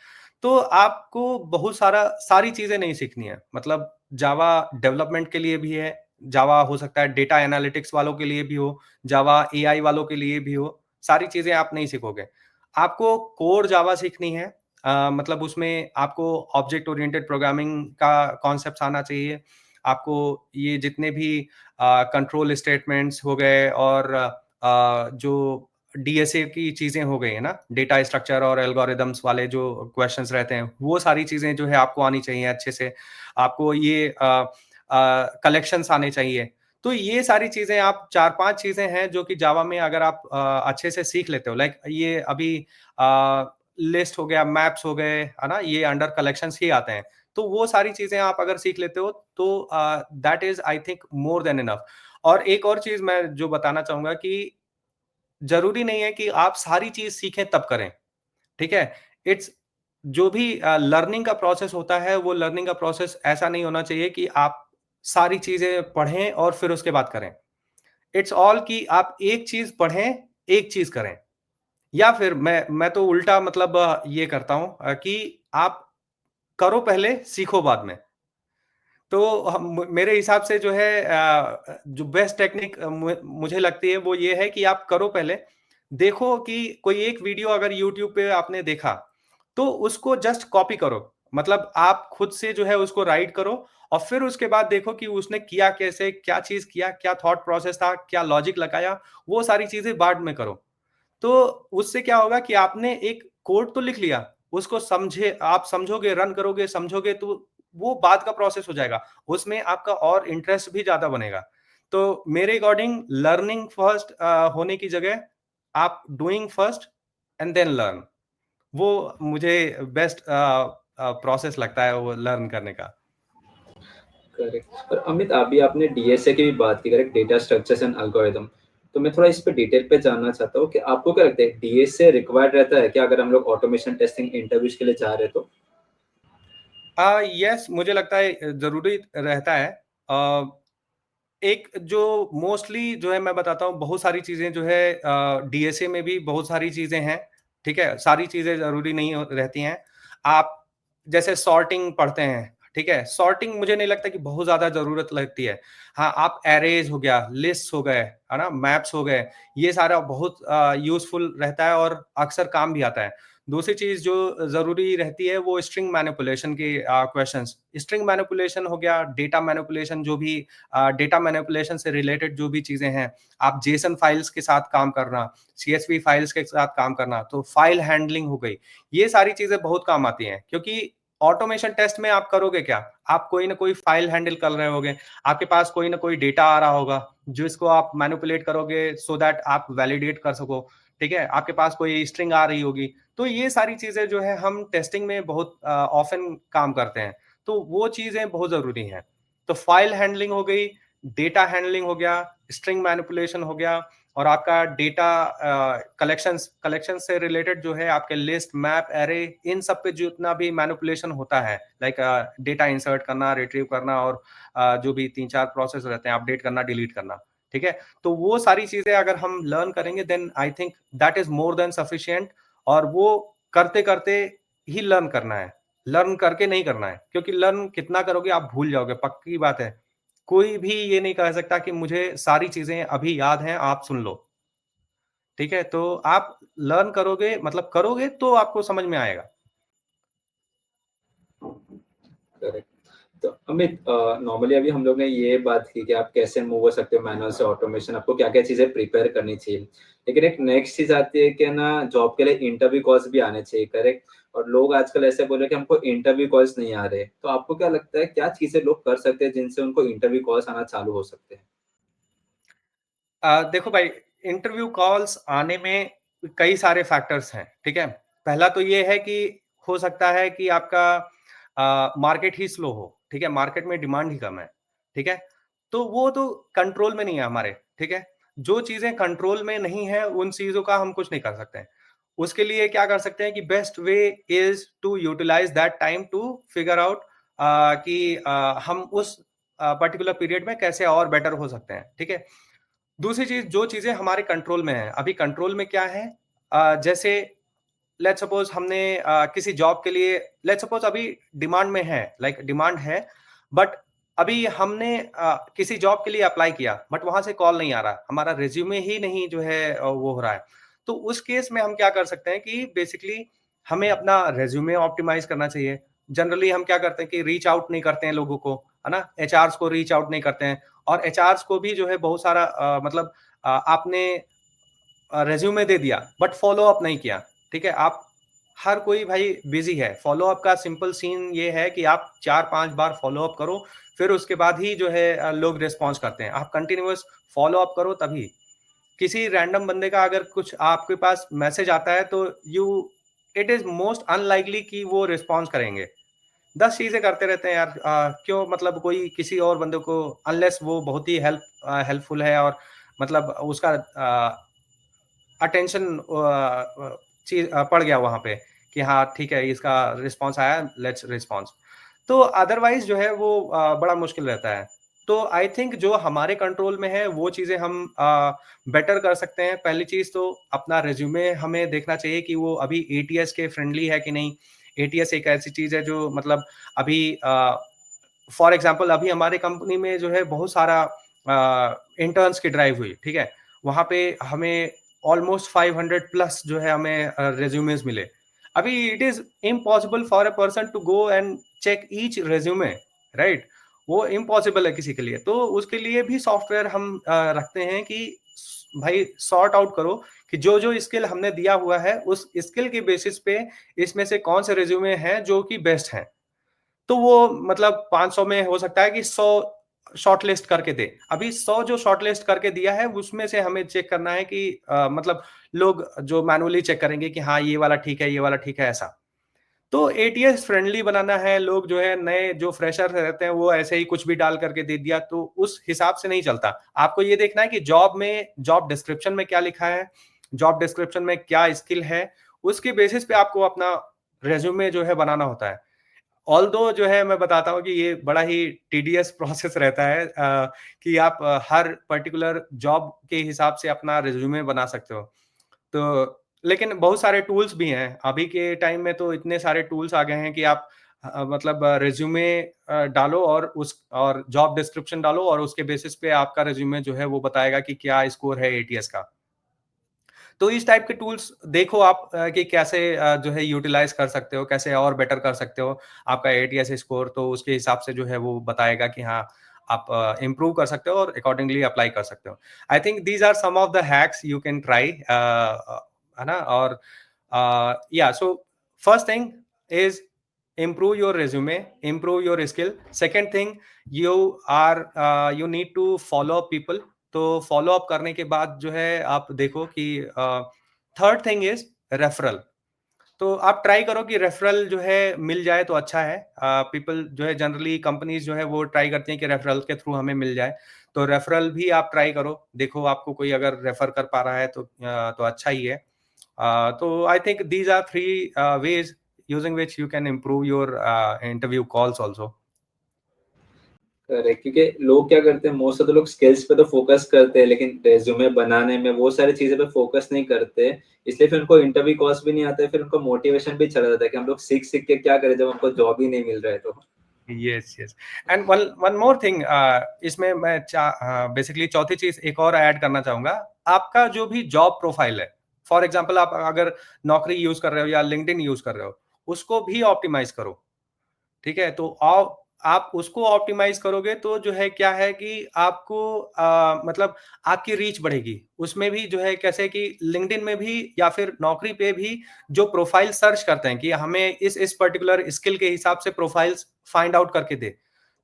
तो आपको बहुत सारी चीज़ें नहीं सीखनी है, मतलब जावा डेवलपमेंट के लिए भी है, जावा हो सकता है डेटा एनालिटिक्स वालों के लिए भी हो, जावा एआई वालों के लिए भी हो, सारी चीज़ें आप नहीं सीखोगे। आपको कोर जावा सीखनी है, मतलब उसमें आपको ऑब्जेक्ट ओरिएंटेड प्रोग्रामिंग का कॉन्सेप्ट्स आना चाहिए। आपको ये जितने भी कंट्रोल स्टेटमेंट्स हो गए, और जो डीएसए की चीज़ें हो गई है ना, डेटा स्ट्रक्चर और एल्गोरिदम्स वाले जो क्वेश्चंस रहते हैं, वो सारी चीज़ें जो है आपको आनी चाहिए अच्छे से। आपको ये कलेक्शंस आने चाहिए। तो ये सारी चीज़ें, आप 4-5 चीज़ें हैं जो कि जावा में अगर आप अच्छे से सीख लेते हो, लाइक ये अभी लिस्ट हो गया, मैप्स हो गए, है ना? ये अंडर कलेक्शंस ही आते हैं। तो वो सारी चीज़ें आप अगर सीख लेते हो, तो that is I think more than enough. और एक और चीज़ मैं जो बताना चाहूँगा, कि ज़रूरी नहीं है कि आप सारी चीज़ सीखें तब करें, ठीक है? इट्स जो भी लर्निंग का प्रोसेस होता है, वो लर्निंग का प्रोसेस ऐसा नहीं होना चाहिए कि आप सारी चीज़ें पढ़ें और फिर उसके बाद करें। इट्स ऑल कि आप एक चीज़ पढ़ें, एक चीज़ करें। या फिर मैं तो उल्टा, मतलब ये करता हूँ कि आप करो पहले, सीखो बाद में। तो मेरे हिसाब से जो है जो बेस्ट टेक्निक मुझे लगती है, वो ये है कि आप करो पहले, देखो कि कोई एक वीडियो अगर यूट्यूब पे आपने देखा, तो उसको जस्ट कॉपी करो। मतलब आप खुद से जो है उसको राइट करो, और फिर उसके बाद देखो कि उसने किया कैसे, क्या चीज़ किया, क्या थॉट प्रोसेस था, क्या लॉजिक लगाया, वो सारी चीज़ें बाद में करो। तो उससे क्या होगा कि आपने एक कोड तो लिख लिया, उसको आप समझोगे, रन करोगे, समझोगे, तो वो बाद का प्रोसेस हो जाएगा। उसमें आपका और इंटरेस्ट भी ज़्यादा बनेगा। तो मेरे अकॉर्डिंग लर्निंग फर्स्ट होने की जगह आप doing first and then learn, वो मुझे बेस्ट प्रोसेस लगता है वो लर्न करने का। करेक्ट। और अमित, अभी आपने डीएसए की भी बात की, correct, data structures and algorithm. तो मैं थोड़ा इस पे डिटेल पे जानना चाहता हूँ कि आपको क्या लगता है, डीएसए रिक्वायर्ड रहता है क्या अगर हम लोग ऑटोमेशन टेस्टिंग इंटरव्यूज के लिए जा रहे हैं तो? यस, मुझे लगता है ज़रूरी रहता है। एक जो मोस्टली जो है मैं बताता हूँ, बहुत सारी चीज़ें जो है डीएसए में भी बहुत सारी चीज़ें हैं, ठीक है? सारी चीज़ें ज़रूरी नहीं रहती हैं। आप जैसे सॉर्टिंग पढ़ते हैं, ठीक है? सॉर्टिंग मुझे नहीं लगता कि बहुत ज़्यादा ज़रूरत लगती है। हाँ, आप एरेज़ हो गया, लिस्ट्स हो गए, है ना? मैप्स हो गए, ये सारा बहुत यूज़फुल रहता है और अक्सर काम भी आता है। दूसरी चीज़ जो ज़रूरी रहती है, वो स्ट्रिंग मैनिपुलेशन के क्वेश्चंस। स्ट्रिंग मैनिपुलेशन हो गया, डेटा मैनिपुलेशन, जो भी डेटा मैनिपुलेशन से रिलेटेड जो भी चीज़ें हैं, आप जेसन फाइल्स के साथ काम करना, सीएसवी फाइल्स के साथ काम करना, तो फाइल हैंडलिंग हो गई। ये सारी चीज़ें बहुत काम आती हैं, क्योंकि ऑटोमेशन टेस्ट में आप करोगे क्या? आप कोई ना कोई फाइल हैंडल कर रहे होगे, आपके पास कोई ना कोई डेटा आ रहा होगा, जिसको आप मैनिपुलेट करोगे सो दैट आप वैलिडेट कर सको, ठीक है? आपके पास कोई स्ट्रिंग आ रही होगी। तो ये सारी चीज़ें जो है हम टेस्टिंग में बहुत ऑफ़न काम करते हैं, तो वो चीज़ें बहुत ज़रूरी हैं। तो फाइल हैंडलिंग हो गई, डेटा हैंडलिंग हो गया, स्ट्रिंग मैनिपुलेशन हो गया और आपका डेटा कलेक्शन से रिलेटेड जो है आपके लिस्ट, मैप, एरे इन सब पे जितना भी मैनिपुलेशन होता है, लाइक डेटा इंसर्ट करना, रिट्रीव करना और जो भी 3-4 प्रोसेस रहते हैं, अपडेट करना, डिलीट करना, ठीक है? तो वो सारी चीज़ें अगर हम लर्न करेंगे then I think that is more than sufficient और वो करते-करते ही लर्न करना है। लर्न करके नहीं करना है, क्योंकि लर्न कितना करोगे आप भूल जाओगे, पक्की बात है। कोई भी ये नहीं कह सकता कि मुझे सारी चीज़ें अभी याद हैं, आप सुन लो। ठीक है? तो आप लर्न करोगे मतलब करोगे तो आपको समझ में आएगा। करेक्ट। तो अमित, नॉर्मली अभी हम लोग ने ये बात की कि आप कैसे मूव हो सकते हो मैनुअल से ऑटोमेशन, आपको क्या-क्या चीज़ें प्रिपेयर करनी चाहिए। लेकिन एक नेक्स्ट चीज़ आती है कि ना जॉब के लिए इंटरव्यू कॉल्स भी आने चाहिए, करेक्ट? और लोग आजकल ऐसे बोल रहे हैं कि हमको इंटरव्यू कॉल्स नहीं आ रहे। तो आपको क्या लगता है क्या चीज़ें लोग कर सकते हैं जिनसे उनको इंटरव्यू कॉल्स आना चालू हो सकते हैं? देखो भाई, इंटरव्यू कॉल्स आने में कई सारे फैक्टर्स हैं, ठीक है? पहला तो ये है कि हो सकता है कि आपका मार्केट ही स्लो हो, ठीक है? मार्केट में डिमांड ही कम है, ठीक है? तो वो तो कंट्रोल में नहीं है हमारे, ठीक है? जो चीज़ें कंट्रोल में नहीं है, उन चीज़ों का हम कुछ नहीं कर सकते हैं। उसके लिए क्या कर सकते हैं कि best way is to utilize that time to figure out कि हम उस पर्टिकुलर पीरियड में कैसे और बेटर हो सकते हैं, ठीक है? दूसरी चीज़, जो चीज़ें हमारे कंट्रोल में हैं, अभी कंट्रोल में क्या है? जैसे लेट्स सपोज़ हमने किसी जॉब के लिए लेट्स सपोज़ अभी डिमांड में है, लाइक डिमांड है, बट अभी हमने किसी जॉब के लिए अप्लाई किया, बट वहाँ से कॉल नहीं आ रहा, हमारा रिज़्यूमे ही नहीं जो है वो हो रहा है। तो उस केस में हम क्या कर सकते हैं कि बेसिकली हमें अपना रिज़्यूमे ऑप्टिमाइज़ करना चाहिए। जनरली हम क्या करते हैं कि रीच आउट नहीं करते हैं लोगों को, है ना? एचआर्स को रीच आउट नहीं करते हैं और एचआर्स को भी जो है बहुत सारा मतलब आपने रिज्यूमे दे दिया बट फॉलो अप नहीं किया, ठीक है? आप हर कोई भाई बिजी है, फॉलो अप का सिंपल सीन ये है कि आप 4-5 बार फॉलो अप करो, फिर उसके बाद ही जो है लोग रिस्पॉन्स करते हैं। आप कंटिन्यूअस फॉलो अप करो तभी। किसी रैंडम बंदे का अगर कुछ आपके पास मैसेज आता है तो you it is most unlikely कि वो रिस्पॉन्स करेंगे। 10 चीज़ें करते रहते हैं यार, क्यों मतलब कोई किसी और बंदे को अनलेस वो बहुत ही हेल्पफुल है और मतलब उसका अटेंशन चीज़ पड़ गया वहाँ पे कि हाँ, ठीक है, इसका रिस्पॉन्स आया, लेट्स रिस्पॉन्स। तो अदरवाइज़ जो है वो बड़ा मुश्किल रहता है। तो आई थिंक जो हमारे कंट्रोल में है, वो चीज़ें हम बेटर कर सकते हैं। पहली चीज़ तो अपना रिज़्यूमे हमें देखना चाहिए कि वो अभी एटीएस के फ्रेंडली है कि नहीं। एटीएस एक ऐसी चीज़ है जो मतलब अभी फॉर एग्ज़ाम्पल अभी हमारी कंपनी में जो है बहुत सारा इंटर्न्स की ड्राइव हुई, ठीक है? वहाँ पे हमें ऑलमोस्ट 500 प्लस जो है हमें रिज्यूमेस मिले। अभी it is impossible for a person to go and check each resume, right? वो इम्पॉसिबल है किसी के लिए। तो उसके लिए भी सॉफ्टवेयर हम रखते हैं कि भाई सॉर्ट आउट करो कि जो-जो स्किल हमने दिया हुआ है, उस स्किल के बेसिस पे इसमें से कौन से रिज्यूमे हैं जो कि बेस्ट हैं। तो वो मतलब 500 में हो सकता है कि 100 शॉर्टलिस्ट करके दे। अभी 100 जो शॉर्टलिस्ट करके दिया है, उसमें से हमें चेक करना है कि मतलब लोग जो मैनुअली चेक करेंगे कि हाँ, ये वाला ठीक है, ये वाला ठीक है, ऐसा। तो एटीएस फ्रेंडली बनाना है, लोग जो है नए जो फ्रेशर रहते हैं, वो ऐसे ही कुछ भी डाल करके दे दिया, तो उस हिसाब से नहीं चलता। आपको ये देखना है कि जॉब में जॉब डिस्क्रिप्शन में क्या लिखा है, जॉब डिस्क्रिप्शन में क्या स्किल है, उसके बेसिस पे आपको अपना रिज्यूमे जो है बनाना होता है। ऑल्दो जो है मैं बताता हूँ कि ये बड़ा ही टीडियस प्रोसेस रहता है कि आप हर पर्टिकुलर जॉब के हिसाब से अपना रिज्यूमे बना सकते हो। तो लेकिन बहुत सारे टूल्स भी हैं। अभी के टाइम में तो इतने सारे टूल्स आ गए हैं कि आप मतलब रिज्यूमे डालो और उस और जॉब डिस्क्रिप्शन डालो और उसके बेसिस पे आपका रिज्यूमे जो है वो बताएगा कि क्या स्कोर है एटीएस का। तो इस टाइप के टूल्स देखो आप कि कैसे जो है यूटिलाइज़ कर सकते हो, कैसे और बेटर कर सकते हो आपका एटीएस स्कोर, तो उसके हिसाब से जो है वो बताएगा कि हाँ, आप इम्प्रूव कर सकते हो और अकॉर्डिंगली अप्लाई कर सकते हो। I think these are some of the hacks you can try, है ना? और या so first thing is improve your resume, improve your skill. Second thing, you need to follow up people. तो फॉलो अप करने के बाद जो है आप देखो कि थर्ड थिंग इज रेफरल। तो आप ट्राई करो कि रेफरल जो है मिल जाए तो अच्छा है। पीपल जो है जनरली कंपनीज जो है वो ट्राई करती हैं कि रेफरल के थ्रू हमें मिल जाए। तो रेफरल भी आप ट्राई करो, देखो आपको कोई अगर रेफर कर पा रहा है तो अच्छा ही है। तो I think these are three ways using which you can improve your interview calls also. Correct, क्योंकि लोग क्या करते हैं, मोस्ट ऑफ द लोग स्किल्स पे तो फोकस करते हैं लेकिन रेज्यूमे बनाने में वो सारी चीजें पे फोकस नहीं करते, इसलिए फिर उनको इंटरव्यू कॉल्स भी नहीं आते हैं, फिर उनको मोटिवेशन भी चला जाता है कि हम लोग सीख सीख के क्या करें जब हमको जॉब ही नहीं मिल रहा है तो। Yes yes. And one one more thing, इसमें मैं बेसिकली चौथी चीज एक और ऐड करना चाहूंगा। आपका जो भी जॉब प्रोफाइल है, फॉर एग्जांपल आप अगर नौकरी यूज कर रहे हो या लिंक्डइन यूज कर रहे हो, उसको भी ऑप्टिमाइज करो। ठीक है? तो आप उसको ऑप्टिमाइज़ करोगे तो जो है क्या है कि आपको मतलब आपकी रीच बढ़ेगी। उसमें भी जो है कैसे कि लिंक्डइन में भी या फिर नौकरी पे भी जो प्रोफाइल सर्च करते हैं कि हमें इस पर्टिकुलर स्किल के हिसाब से प्रोफाइल्स फाइंड आउट करके दे।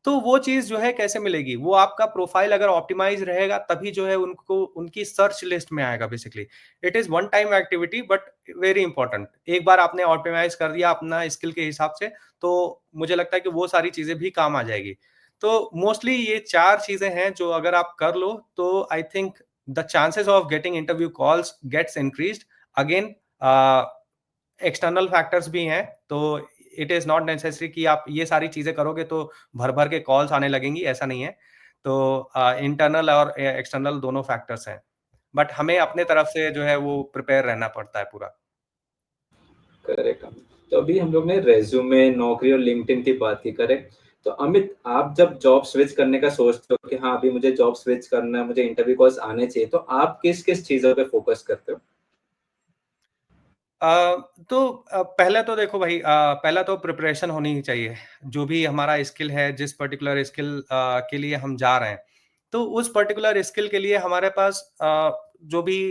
तो वो चीज़ जो है कैसे मिलेगी? वो आपका प्रोफाइल अगर ऑप्टिमाइज़ रहेगा तभी जो है उनको उनकी सर्च लिस्ट में आएगा basically. It is one time activity but very important. एक बार आपने ऑप्टिमाइज़ कर दिया अपना स्किल के हिसाब से, तो मुझे लगता है कि वो सारी चीज़ें भी काम आ जाएगी। तो मोस्टली ये 4 चीज़ें हैं जो अगर आप कर लो तो I think the chances of getting interview calls gets increased. Again external factors भी हैं, तो इट इज़ नॉट नेसेसरी कि आप ये सारी चीज़ें करोगे तो भर-भर के कॉल्स आने लगेंगी, ऐसा नहीं है। तो इंटरनल और एक्सटर्नल दोनों फैक्टर्स हैं। बट हमें अपने तरफ से जो है वो प्रिपेयर रहना पड़ता है पूरा। करेक्ट। तो अभी हम लोग ने रेज्यूमे, नौकरी और लिंक्डइन की बात की, करेक्ट। तो अमित, आप जब जॉब स्विच करने का सोचते हो कि हाँ अभी मुझे जॉब स्विच करना है, मुझे इंटरव्यू कॉल्स आने चाहिए, तो आप किस किस चीजों पे फोकस करते हो? पहले तो देखो भाई, पहला तो प्रिपरेशन होनी ही चाहिए। जो भी हमारा स्किल है, जिस पर्टिकुलर स्किल के लिए हम जा रहे हैं, तो उस पर्टिकुलर स्किल के लिए हमारे पास जो भी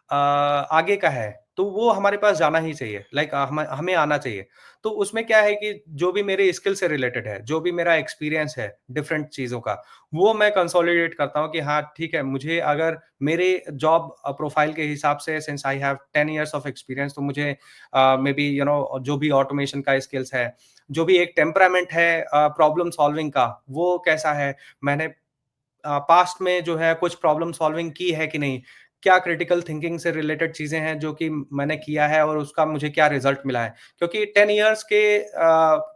आगे का है, तो वो हमारे पास जाना ही चाहिए। लाइक हमें आना चाहिए। तो उसमें क्या है कि जो भी मेरे स्किल से रिलेटेड है, जो भी मेरा एक्सपीरियंस है डिफरेंट चीज़ों का, वो मैं कंसोलिडेट करता हूँ कि हाँ, ठीक है, मुझे अगर मेरे जॉब प्रोफाइल के हिसाब से since I have 10 years of experience, तो मुझे मे बी जो भी ऑटोमेशन का स्किल्स है, जो भी एक टेम्परामेंट है प्रॉब्लम सॉल्विंग का, वो कैसा है, मैंने पास्ट में जो है कुछ प्रॉब्लम सॉल्विंग की है कि नहीं, क्या क्रिटिकल थिंकिंग से रिलेटेड चीजें हैं जो कि मैंने किया है और उसका मुझे क्या रिजल्ट मिला है। क्योंकि 10 इयर्स के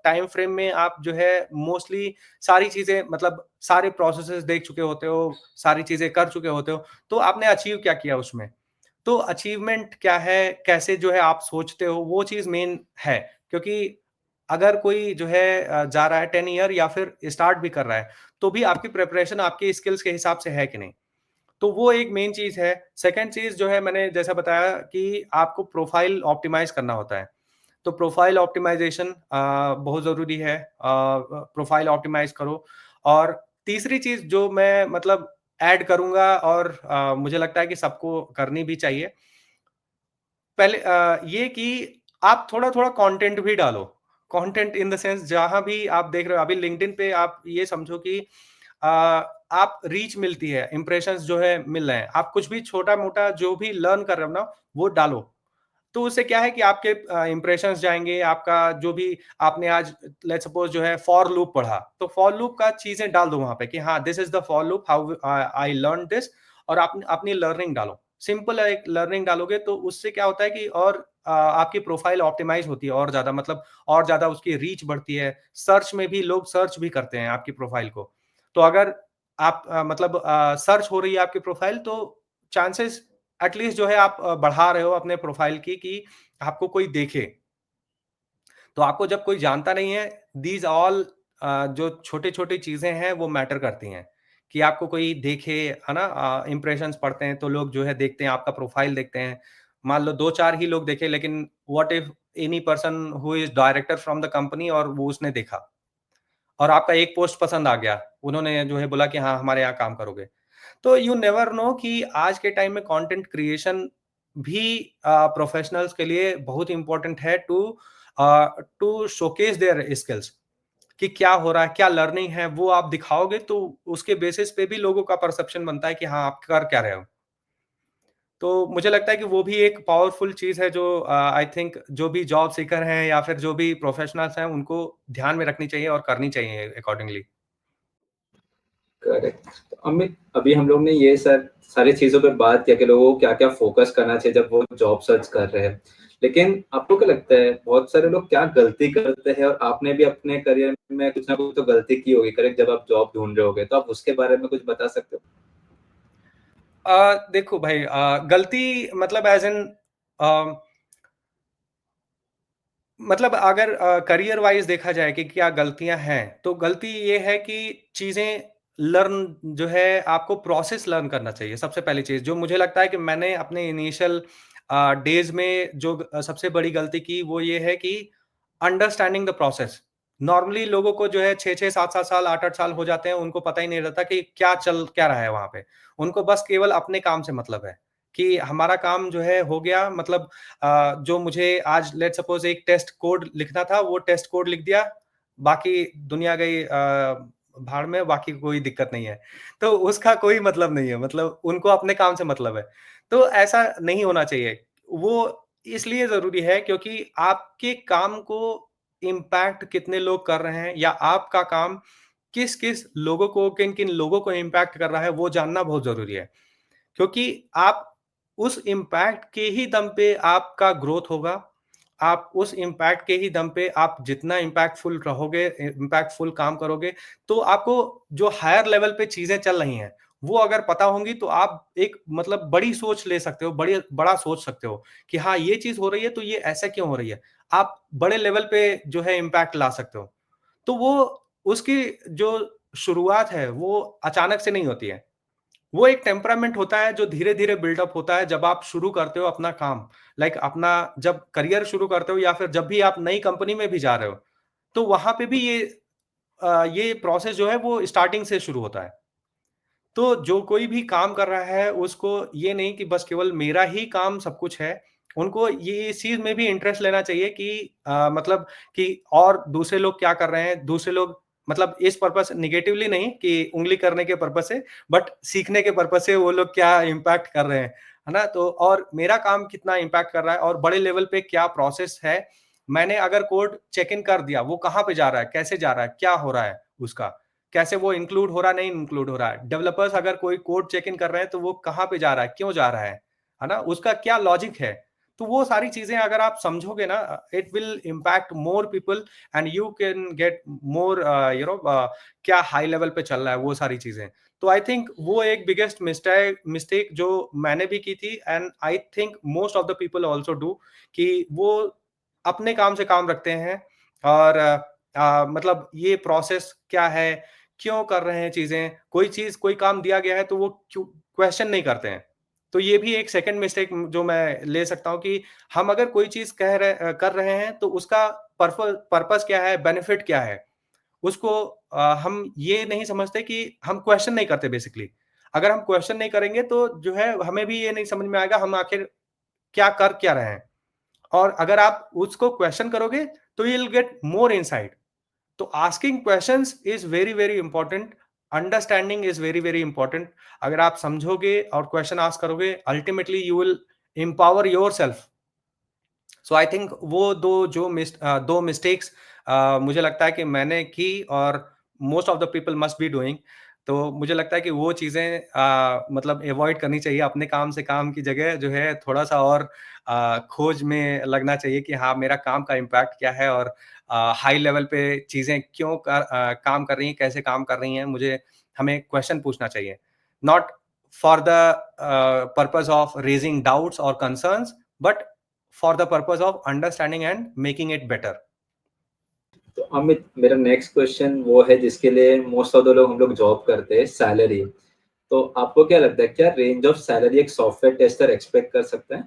टाइम फ्रेम में आप जो है मोस्टली सारी चीजें, मतलब सारे प्रोसेसेस देख चुके होते हो, सारी चीजें कर चुके होते हो, तो आपने अचीव क्या किया उसमें। तो अचीवमेंट क्या है, कैसे जो है आप सोचते हो, वो चीज़ मेन है। क्योंकि अगर कोई जो है जा रहा है 10 ईयर या फिर स्टार्ट भी कर रहा है, तो भी आपकी प्रिपरेशन आपके स्किल्स के हिसाब से है कि नहीं? तो वो एक मेन चीज़ है। सेकंड चीज़ जो है, मैंने जैसा बताया कि आपको प्रोफाइल ऑप्टिमाइज़ करना होता है। तो प्रोफाइल ऑप्टिमाइज़ेशन बहुत ज़रूरी है। प्रोफाइल ऑप्टिमाइज़ करो। और तीसरी चीज़ जो मैं मतलब ऐड करूँगा और मुझे लगता है कि सबको करनी भी चाहिए। पहले ये कि आप थोड़ा-थोड़ा कंटेंट भी डालो। कंटेंट इन द सेंस, जहाँ भी आप देख रहे हो, अभी लिंक्डइन पे आप ये समझो कि आप रीच मिलती है, इंप्रेशंस जो है मिल रहे हैं। आप कुछ भी छोटा-मोटा जो भी लर्न कर रहे हो ना, वो डालो। तो उससे क्या है कि आपके इंप्रेशंस जाएँगे, आपका जो भी आपने आज लेट्स सपोज़ जो है फॉर लूप पढ़ा, तो फॉर लूप का चीज़ें डाल दो वहाँ पे कि हाँ, this is the for loop, how I learned this. और आप अपनी लर्निंग डालो। सिंपल एक लर्निंग डालोगे तो उससे क्या होता है कि और आपकी प्रोफाइल ऑप्टिमाइज़ होती है और ज़्यादा, मतलब और ज़्यादा उसकी रीच बढ़ती है। सर्च में भी लोग सर्च भी करते हैं आपकी प्रोफाइल को। तो अगर आप मतलब सर्च हो रही है आपकी प्रोफाइल, तो चांसेस एटलीस्ट जो है आप बढ़ा रहे हो अपने प्रोफाइल की कि आपको कोई देखे। तो आपको जब कोई जानता नहीं है, दीज़ ऑल जो छोटी-छोटी चीज़ें हैं वो मैटर करती हैं, कि आपको कोई देखे, है ना? इंप्रेशंस पड़ते हैं तो लोग जो है देखते हैं, आपका प्रोफाइल देखते हैं। मान लो 2-4 ही लोग देखे, लेकिन what if any person who is director from the company और वो उसने देखा और आपका एक पोस्ट पसंद आ गया, उन्होंने जो है बोला कि हाँ, हमारे यहाँ काम करोगे। तो यू नेवर नो कि आज के टाइम में कंटेंट क्रिएशन भी प्रोफेशनल्स के लिए बहुत इंपॉर्टेंट है to to showcase their skills कि क्या हो रहा है, क्या लर्निंग है, वो आप दिखाओगे तो उसके बेसिस पे भी लोगों का परसेप्शन बनता है कि हाँ, आप कर क्या रहे हो। तो मुझे लगता है कि वो भी एक पावरफुल चीज़ है जो आई थिंक जो भी जॉब सीकर हैं या फिर जो भी प्रोफेशनल्स हैं, उनको ध्यान में रखनी चाहिए और करनी चाहिए अकॉर्डिंगली। करेक्ट। तो अमित, अभी हम लोग ने ये सारी चीजों पे बात किया कि लोगों को क्या क्या फोकस करना चाहिए जब वो जॉब सर्च कर रहे हैं, लेकिन आपको क्या लगता है बहुत सारे लोग क्या गलती करते हैं, और आपने भी अपने करियर में कुछ ना कुछ तो गलती की होगी करेक्ट, जब आप जॉब ढूंढ रहे होगे, तो आप उसके बारे में कुछ बता सकते हो? देखो भाई, गलती मतलब एज़ इन अ, मतलब अगर करियर वाइज़ देखा जाए कि क्या गलतियाँ हैं, तो गलती ये है कि चीज़ें लर्न जो है आपको प्रोसेस लर्न करना चाहिए, सबसे पहली चीज़। जो मुझे लगता है कि मैंने अपने इनिशियल डेज़ में जो सबसे बड़ी गलती की वो ये है कि अंडरस्टैंडिंग द प्रोसेस। नॉर्मली लोगों को जो है 6-6, 7-7 साल, 8-8 साल हो जाते हैं, उनको पता ही नहीं रहता कि क्या चल क्या रहा है वहाँ पे। उनको बस केवल अपने काम से मतलब है, कि हमारा काम जो है हो गया, मतलब जो मुझे आज लेट्स सपोज़ एक टेस्ट कोड लिखना था, वो टेस्ट कोड लिख दिया, बाकी दुनिया गई भाड़ में, बाकी कोई दिक्कत नहीं है। तो उसका कोई मतलब नहीं है, मतलब उनको अपने काम से मतलब है। तो ऐसा नहीं होना चाहिए। वो इसलिए ज़रूरी है क्योंकि आपके काम को इम्पैक्ट कितने लोग कर रहे हैं या आपका काम किस-किस लोगों को, किन-किन लोगों को इम्पैक्ट कर रहा है, वो जानना बहुत ज़रूरी है। क्योंकि आप उस इम्पैक्ट के ही दम पे आपका ग्रोथ होगा। आप उस इम्पैक्ट के ही दम पे आप जितना इम्पैक्टफुल रहोगे, इम्पैक्टफुल काम करोगे, तो आपको जो हायर लेवल पे चीज़ें चल रही हैं, वो अगर पता होंगी तो आप एक मतलब बड़ी सोच ले सकते हो, बड़ा सोच सकते हो कि हाँ, ये चीज़ हो रही है तो ये ऐसा क्यों हो रही है? आप बड़े लेवल पे जो है इम्पैक्ट ला सकते हो। तो वो उसकी जो शुरुआत है, वो अचानक से नहीं होती है। वो एक टेम्परामेंट होता है जो धीरे-धीरे बिल्डअप होता है जब आप शुरू करते हो अपना काम। लाइक अपना जब करियर शुरू करते हो या फिर जब भी आप नई कंपनी में भी जा रहे हो, तो वहाँ पे भी ये प्रोसेस जो है वो स्टार्टिंग से शुरू होता है। तो जो कोई भी काम कर रहा है उसको ये नहीं कि बस केवल मेरा ही काम सब कुछ है। उनको ये इस चीज़ में भी इंटरेस्ट लेना चाहिए कि मतलब कि और दूसरे लोग क्या कर रहे हैं, दूसरे लोग मतलब इस पर्पस नेगेटिवली नहीं कि उँगली करने के पर्पस से, बट सीखने के पर्पस से वो लोग क्या इम्पैक्ट कर रहे हैं, है ना? तो और मेरा काम कितना इम्पैक्ट कर रहा है और बड़े लेवल पे क्या प्रोसेस है। मैंने अगर कोड चेक इन कर दिया, वो कहाँ पे जा रहा है, कैसे जा रहा है, क्या हो रहा है उसका? कैसे वो इंक्लूड हो रहा है, नहीं इंक्लूड हो रहा है। डेवलपर्स अगर कोई कोड चेक इन कर रहे हैं, तो वो कहाँ पे जा रहा है, क्यों जा रहा है ना? उसका क्या लॉजिक है? तो वो सारी चीज़ें अगर आप समझोगे ना, it will impact more people and you can get more क्या हाई लेवल पे चल रहा है, वो सारी चीज़ें। तो आई थिंक वो एक बिगेस्ट मिस्टेक जो मैंने भी की थी and I think most of the people also do कि वो अपने काम से काम रखते हैं और मतलब ये प्रोसेस क्या है, क्यों कर रहे हैं चीज़ें, कोई चीज़ कोई काम दिया गया है तो वो क्यों क्वेश्चन नहीं करते हैं। तो ये भी एक सेकंड मिस्टेक जो मैं ले सकता हूँ कि हम अगर कोई चीज़ कर रहे हैं तो उसका पर्पस क्या है, बेनिफिट क्या है? उसको हम ये नहीं समझते कि हम क्वेश्चन नहीं करते बेसिकली। अगर हम क्वेश्चन नहीं करेंगे तो जो है हमें भी ये नहीं समझ में आएगा हम आखिर क्या कर क्या रहे हैं? और अगर आप उसको क्वेश्चन करोगे तो you will get more insight. तो asking questions is very very important. Understanding is very very important. अगर आप समझोगे और क्वेश्चन आस्क करोगे, ultimately you will empower yourself. So I think वो दो मिस्टेक्स मुझे लगता है कि मैंने की और most of the people must be doing. तो मुझे लगता है कि वो चीज़ें मतलब अवॉइड करनी चाहिए। अपने काम से काम की जगह जो है थोड़ा-सा और खोज में लगना चाहिए कि हाँ, मेरा काम का इम्पैक्ट क्या है और हाई लेवल पे चीज़ें क्यों काम कर रही हैं, कैसे काम कर रही हैं, हमें क्वेश्चन पूछना चाहिए। Not for the purpose of raising doubts और concerns, but for the purpose of understanding and making it better. तो अमित, मेरा नेक्स्ट क्वेश्चन वो है जिसके लिए मोस्ट ऑफ द लोग हम लोग जॉब करते हैं, सैलरी। तो आपको क्या लगता है, क्या रेंज ऑफ सैलरी एक सॉफ्टवेयर टेस्टर एक्सपेक्ट कर सकता है?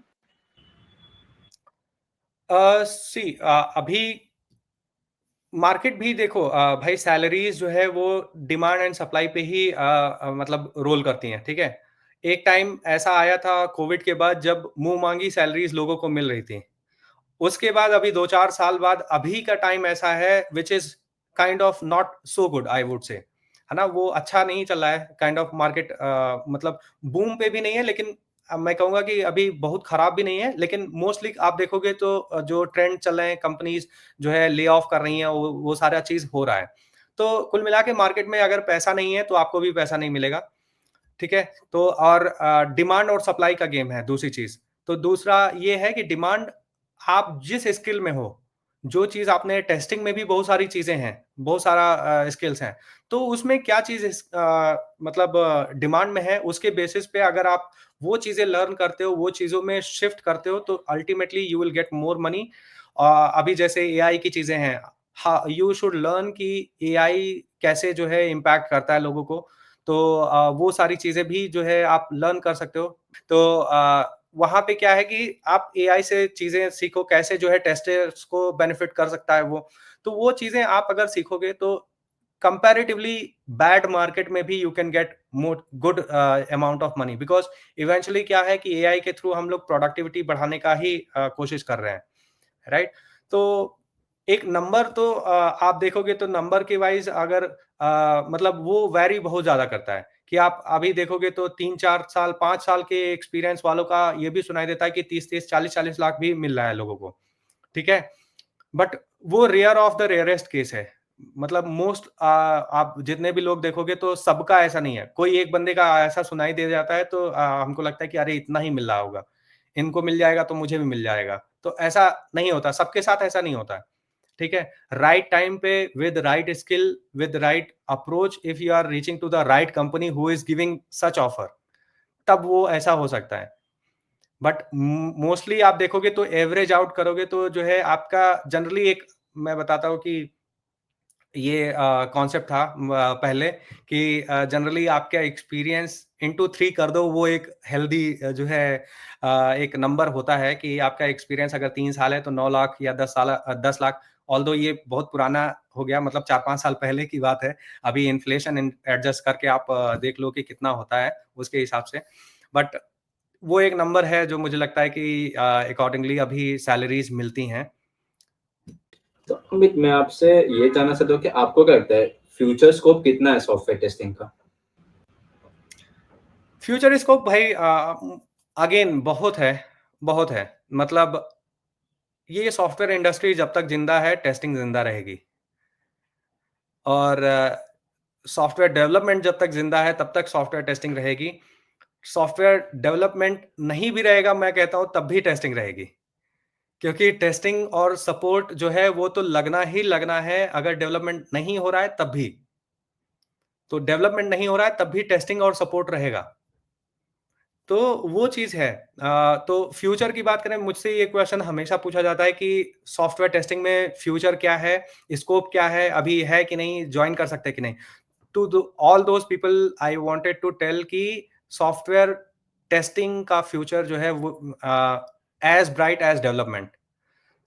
अभी मार्केट भी देखो, भाई सैलरीज जो है वो डिमांड एंड सप्लाई पे ही मतलब रोल करती हैं, ठीक है? एक टाइम ऐसा आया था कोविड के बाद जब मुंह मांगी सैलरीज लोगों को मिल रही थी। उसके बाद अभी 2-4 साल बाद अभी का टाइम ऐसा है which is kind of not so good I would say, है ना? वो अच्छा नहीं चल रहा है काइंड ऑफ मार्केट, मतलब बूम पे भी नहीं है, लेकिन मैं कहूँगा कि अभी बहुत खराब भी नहीं है, लेकिन मोस्टली आप देखोगे तो जो ट्रेंड चल रहे हैं, कंपनीज़ जो है ले ऑफ कर रही हैं, वो सारा चीज़ हो रहा है। तो कुल मिला के मार्केट में अगर पैसा नहीं है, तो आपको भी पैसा नहीं मिलेगा। ठीक है? तो और डिमांड और सप्लाई का गेम है दूसरी चीज़। तो दूसरा ये है कि डिमांड, आप जिस स्किल में हो, जो चीज़ आपने टेस्टिंग में भी बहुत सारी चीज़ें हैं, बहुत सारा स्किल्स हैं। तो उसमें क्या चीज़ मतलब डिमांड में है, उसके बेसिस पे अगर आप वो चीज़ें लर्न करते हो, वो चीज़ों में शिफ्ट करते हो, तो ultimately you will get more money. अभी जैसे एआई की चीज़ें हैं, हाँ, यू शुड लर्न कि एआई कैसे जो है इम्पैक्ट करता है लोगों को। तो वो सारी चीज़ें भी जो है आप लर्न कर सकते हो। तो वहाँ पे क्या है कि आप एआई से चीज़ें सीखो, कैसे जो है टेस्टर्स को बेनिफिट कर सकता है वो। तो वो चीज़ें आप अगर सीखोगे तो कंपैरेटिवली बैड मार्केट में भी you can get more good amount of money, because eventually क्या है कि एआई के थ्रू हम लोग प्रोडक्टिविटी बढ़ाने का ही कोशिश कर रहे हैं। राइट? तो एक नंबर तो आप देखोगे तो नंबर के वाइज़ अगर मतलब वो वैरी बहुत ज़्यादा करता है कि आप अभी देखोगे तो 3-4 साल, 5 साल के एक्सपीरियंस वालों का ये भी सुनाई देता है कि 30-30, 40-40 लाख भी मिल रहा है लोगों को, ठीक है? बट वो rare of the rarest case है। मतलब मोस्ट आप जितने भी लोग देखोगे तो सबका ऐसा नहीं है। कोई एक बंदे का ऐसा सुनाई दे जाता है तो हमको लगता है कि अरे इतना ही मिल रहा होगा। इनको मिल जाएगा तो मुझे भी मिल जाएगा। तो ऐसा नहीं होता, सबके साथ ऐसा नहीं होता है। ठीक है? राइट टाइम पे with right skill, with right approach, if you are reaching to the right company who is giving such offer, तब वो ऐसा हो सकता है। बट मोस्टली आप देखोगे तो एवरेज आउट करोगे तो जो है आपका जनरली एक, मैं बताता हूँ कि ये कॉन्सेप्ट था पहले कि जनरली आपका एक्सपीरियंस इंटू 3 कर दो, वो एक हेल्दी जो है एक नंबर होता है कि आपका एक्सपीरियंस अगर 3 साल है तो 9 लाख या 10 लाख। ऑल्दो ये बहुत पुराना हो गया, मतलब 4-5 साल पहले की बात है। अभी इन्फ्लेशन एडजस्ट करके आप देख लो कि कितना होता है उसके हिसाब से। बट वो एक नंबर है जो मुझे लगता है कि अकॉर्डिंगली अभी सैलरीज़ मिलती हैं। तो अमित, मैं आपसे ये जानना चाहता हूँ कि आपको क्या लगता है फ्यूचर स्कोप कितना है सॉफ्टवेयर टेस्टिंग का? फ्यूचर स्कोप भाई अगेन बहुत है, बहुत है। मतलब ये सॉफ्टवेयर इंडस्ट्री जब तक ज़िंदा है, टेस्टिंग ज़िंदा रहेगी। और सॉफ्टवेयर डेवलपमेंट जब तक ज़िंदा है, तब तक सॉफ्टवेयर टेस्टिंग रहेगी। सॉफ्टवेयर डेवलपमेंट नहीं भी रहेगा, मैं कहता हूँ तब भी टेस्टिंग रहेगी। क्योंकि टेस्टिंग और सपोर्ट जो है वो तो लगना ही लगना है, अगर डेवलपमेंट नहीं हो रहा है तब भी। तो डेवलपमेंट नहीं हो रहा है तब भी टेस्टिंग और सपोर्ट रहेगा। तो वो चीज़ है। तो फ्यूचर की बात करें, मुझसे ये क्वेश्चन हमेशा पूछा जाता है कि सॉफ्टवेयर टेस्टिंग में फ्यूचर क्या है? स्कोप क्या है? अभी है कि नहीं? जॉइन कर सकते हैं कि नहीं? To all those people I wanted to tell कि सॉफ्टवेयर टेस्टिंग का फ्यूचर जो है वो एज़ ब्राइट एज़ डेवलपमेंट।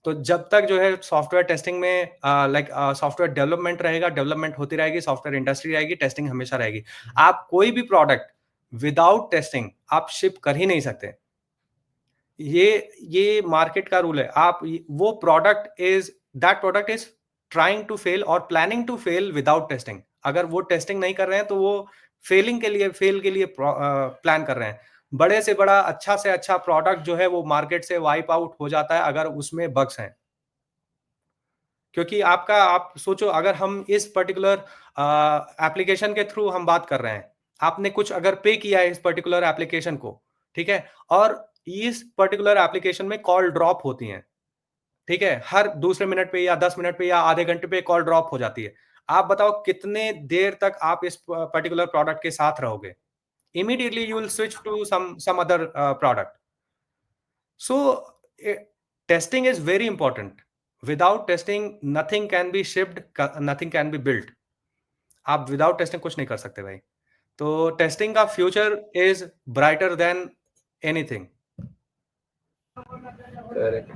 तो जब तक जो है सॉफ्टवेयर टेस्टिंग में सॉफ्टवेयर डेवलपमेंट रहेगा, डेवलपमेंट होती रहेगी, सॉफ्टवेयर इंडस्ट्री रहेगी, टेस्टिंग हमेशा रहेगी। आप कोई भी प्रोडक्ट विदाउट टेस्टिंग आप शिप कर ही नहीं सकते। ये मार्केट का रूल है। आप वो product is trying to fail और planning to fail without testing. अगर वो टेस्टिंग नहीं कर रहे हैं तो वो फेल के लिए प्लान कर रहे हैं। बड़े से बड़ा, अच्छा से अच्छा प्रोडक्ट जो है वो मार्केट से वाइप आउट हो जाता है अगर उसमें बग्स हैं। क्योंकि आप सोचो, अगर हम इस पर्टिकुलर एप्लीकेशन के थ्रू हम बात कर रहे हैं, आपने कुछ अगर पे किया है इस पर्टिकुलर एप्लीकेशन को, ठीक है? और इस पर्टिकुलर एप्लीकेशन में कॉल ड्रॉप होती हैं, ठीक है? हर दूसरे मिनट पे या 10 मिनट पे या आधे घंटे पे कॉल ड्रॉप हो जाती है। आप बताओ कितने देर तक आप इस पर्टिकुलर प्रोडक्ट के साथ रहोगे? Immediately you will switch to some other product. So, testing is very important. Without testing, nothing can be shipped, nothing can be built. आप विदाउट टेस्टिंग कुछ नहीं कर सकते भाई। तो टेस्टिंग का future is brighter than anything. Correct.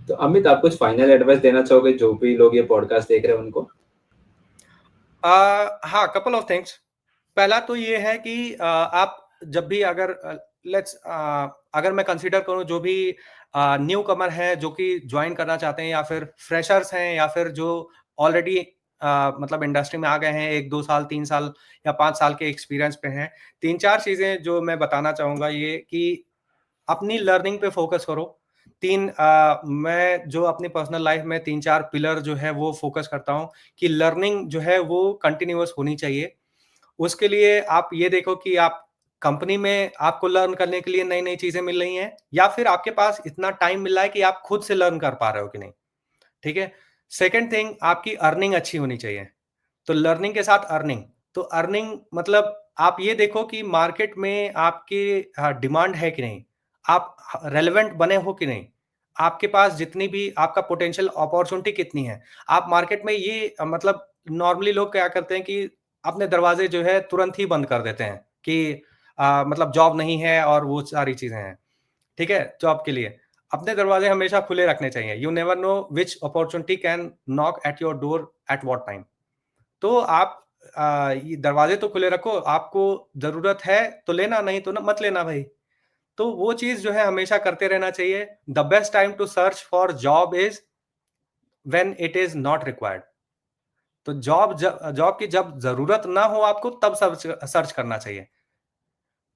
तो अमित, आप कुछ फाइनल एडवाइस देना चाहोगे जो भी लोग ये पॉडकास्ट देख रहे हैं उनको? हाँ, कपल ऑफ थिंग्स। पहला तो ये है कि आप जब भी अगर लेट्स अगर मैं कंसीडर करूं जो भी न्यू कमर हैं जो कि ज्वाइन करना चाहते हैं, या फिर फ्रेशर्स हैं, या फिर जो ऑलरेडी मतलब इंडस्ट्री में आ गए हैं, 1-2 साल, 3 साल या 5 साल के एक्सपीरियंस पे हैं। 3-4 चीज़ें जो मैं बताना चाहूँगा ये कि अपनी लर्निंग पे फ़ोकस करो। 3 मैं जो अपनी पर्सनल लाइफ़ में 3-4 पिलर जो है वो फ़ोकस करता हूँ कि लर्निंग जो है वो कंटीन्यूअस होनी चाहिए। उसके लिए आप ये देखो कि आप कंपनी में आपको लर्न करने के लिए नई-नई चीज़ें मिल रही हैं, या फिर आपके पास इतना टाइम मिल रहा है कि आप खुद से लर्न कर पा रहे हो कि नहीं, ठीक है? सेकंड थिंग, आपकी अर्निंग अच्छी होनी चाहिए। तो लर्निंग के साथ अर्निंग, तो अर्निंग मतलब आप ये देखो कि मार्केट में आपकी डिमांड है कि नहीं? आप रेलेवेंट बने हो कि नहीं? आपके पास जितनी भी आपका पोटेंशियल अपॉर्च्युनिटी कितनी है? आप मार्केट में ये मतलब नॉर्मली लोग क्या करते हैं कि अपने दरवाजे जो है तुरंत ही बंद कर देते हैं कि मतलब जॉब नहीं है और वो सारी चीज़ें हैं, ठीक है? जॉब के लिए। अपने दरवाजे हमेशा खुले रखने चाहिए। You never know which opportunity can knock at your door at what time. तो आप ये दरवाजे तो खुले रखो, आपको ज़रूरत है तो लेना, नहीं तो ना मत लेना भाई। तो वो चीज़ जो है हमेशा करते रहना चाहिए। The best time to search for job is when it is not required. तो जॉब की जब ज़रूरत ना हो आपको, तब सर्च सर्च करना चाहिए।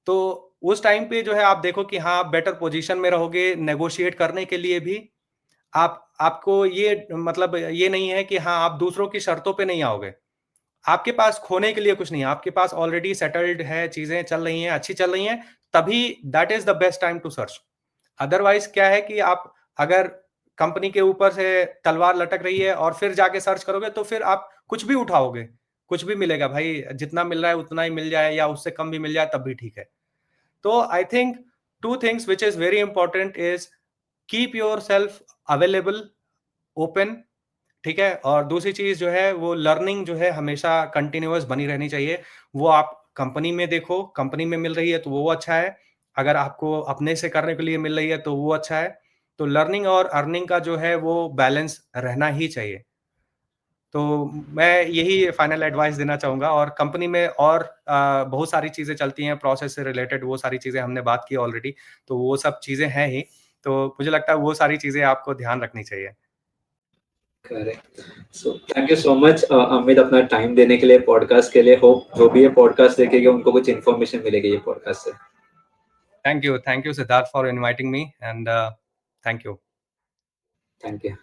तो उस टाइम पे जो है आप देखो कि हाँ, आप बेटर पोज़ीशन में रहोगे, नेगोशिएट करने के लिए भी आपको ये मतलब ये नहीं है कि हाँ, आप दूसरों की शर्तों पे नहीं आओगे। आपके पास खोने के लिए कुछ नहीं है, आपके पास ऑलरेडी सेटल्ड है, चीज़ें चल रही हैं, अच्छी चल रही हैं, तभी that is the best time to search. Otherwise क्या है कि आप अगर कंपनी के ऊपर से तलवार लटक रही है और फिर जाके सर्च करोगे, तो फिर आप कुछ भी उठाओगे, कुछ भी मिलेगा भाई, जितना मिल रहा है उतना ही मिल जाए या उससे कम भी मिल जाए तब भी ठीक है। तो I think 2 things which is very important is keep yourself available, open, ठीक है? और दूसरी चीज़ जो है वो लर्निंग जो है हमेशा कंटीन्यूअस बनी रहनी चाहिए। वो आप कंपनी में देखो, कंपनी में मिल रही है तो वो अच्छा है। अगर आपको अपने से करने के लिए मिल रही है तो वो अच्छा है। तो लर्निंग और अर्निंग का जो है वो बैलेंस रहना ही चाहिए। तो मैं यही फाइनल एडवाइस देना चाहूँगा, और कंपनी में और बहुत सारी चीज़ें चलती हैं प्रोसेस से रिलेटेड, वो सारी चीज़ें हमने बात की ऑलरेडी, तो वो सब चीज़ें हैं ही। तो मुझे लगता है वो सारी चीज़ें आपको ध्यान रखनी चाहिए। Correct. So thank you so much Amit, अपना टाइम देने के लिए पॉडकास्ट के लिए। होप जो भी ये पॉडकास्ट देखेगा उनको कुछ इन्फॉर्मेशन मिलेगी ये पॉडकास्ट से। Thank you. Thank you, Siddharth, for inviting me, and thank you. Thank you.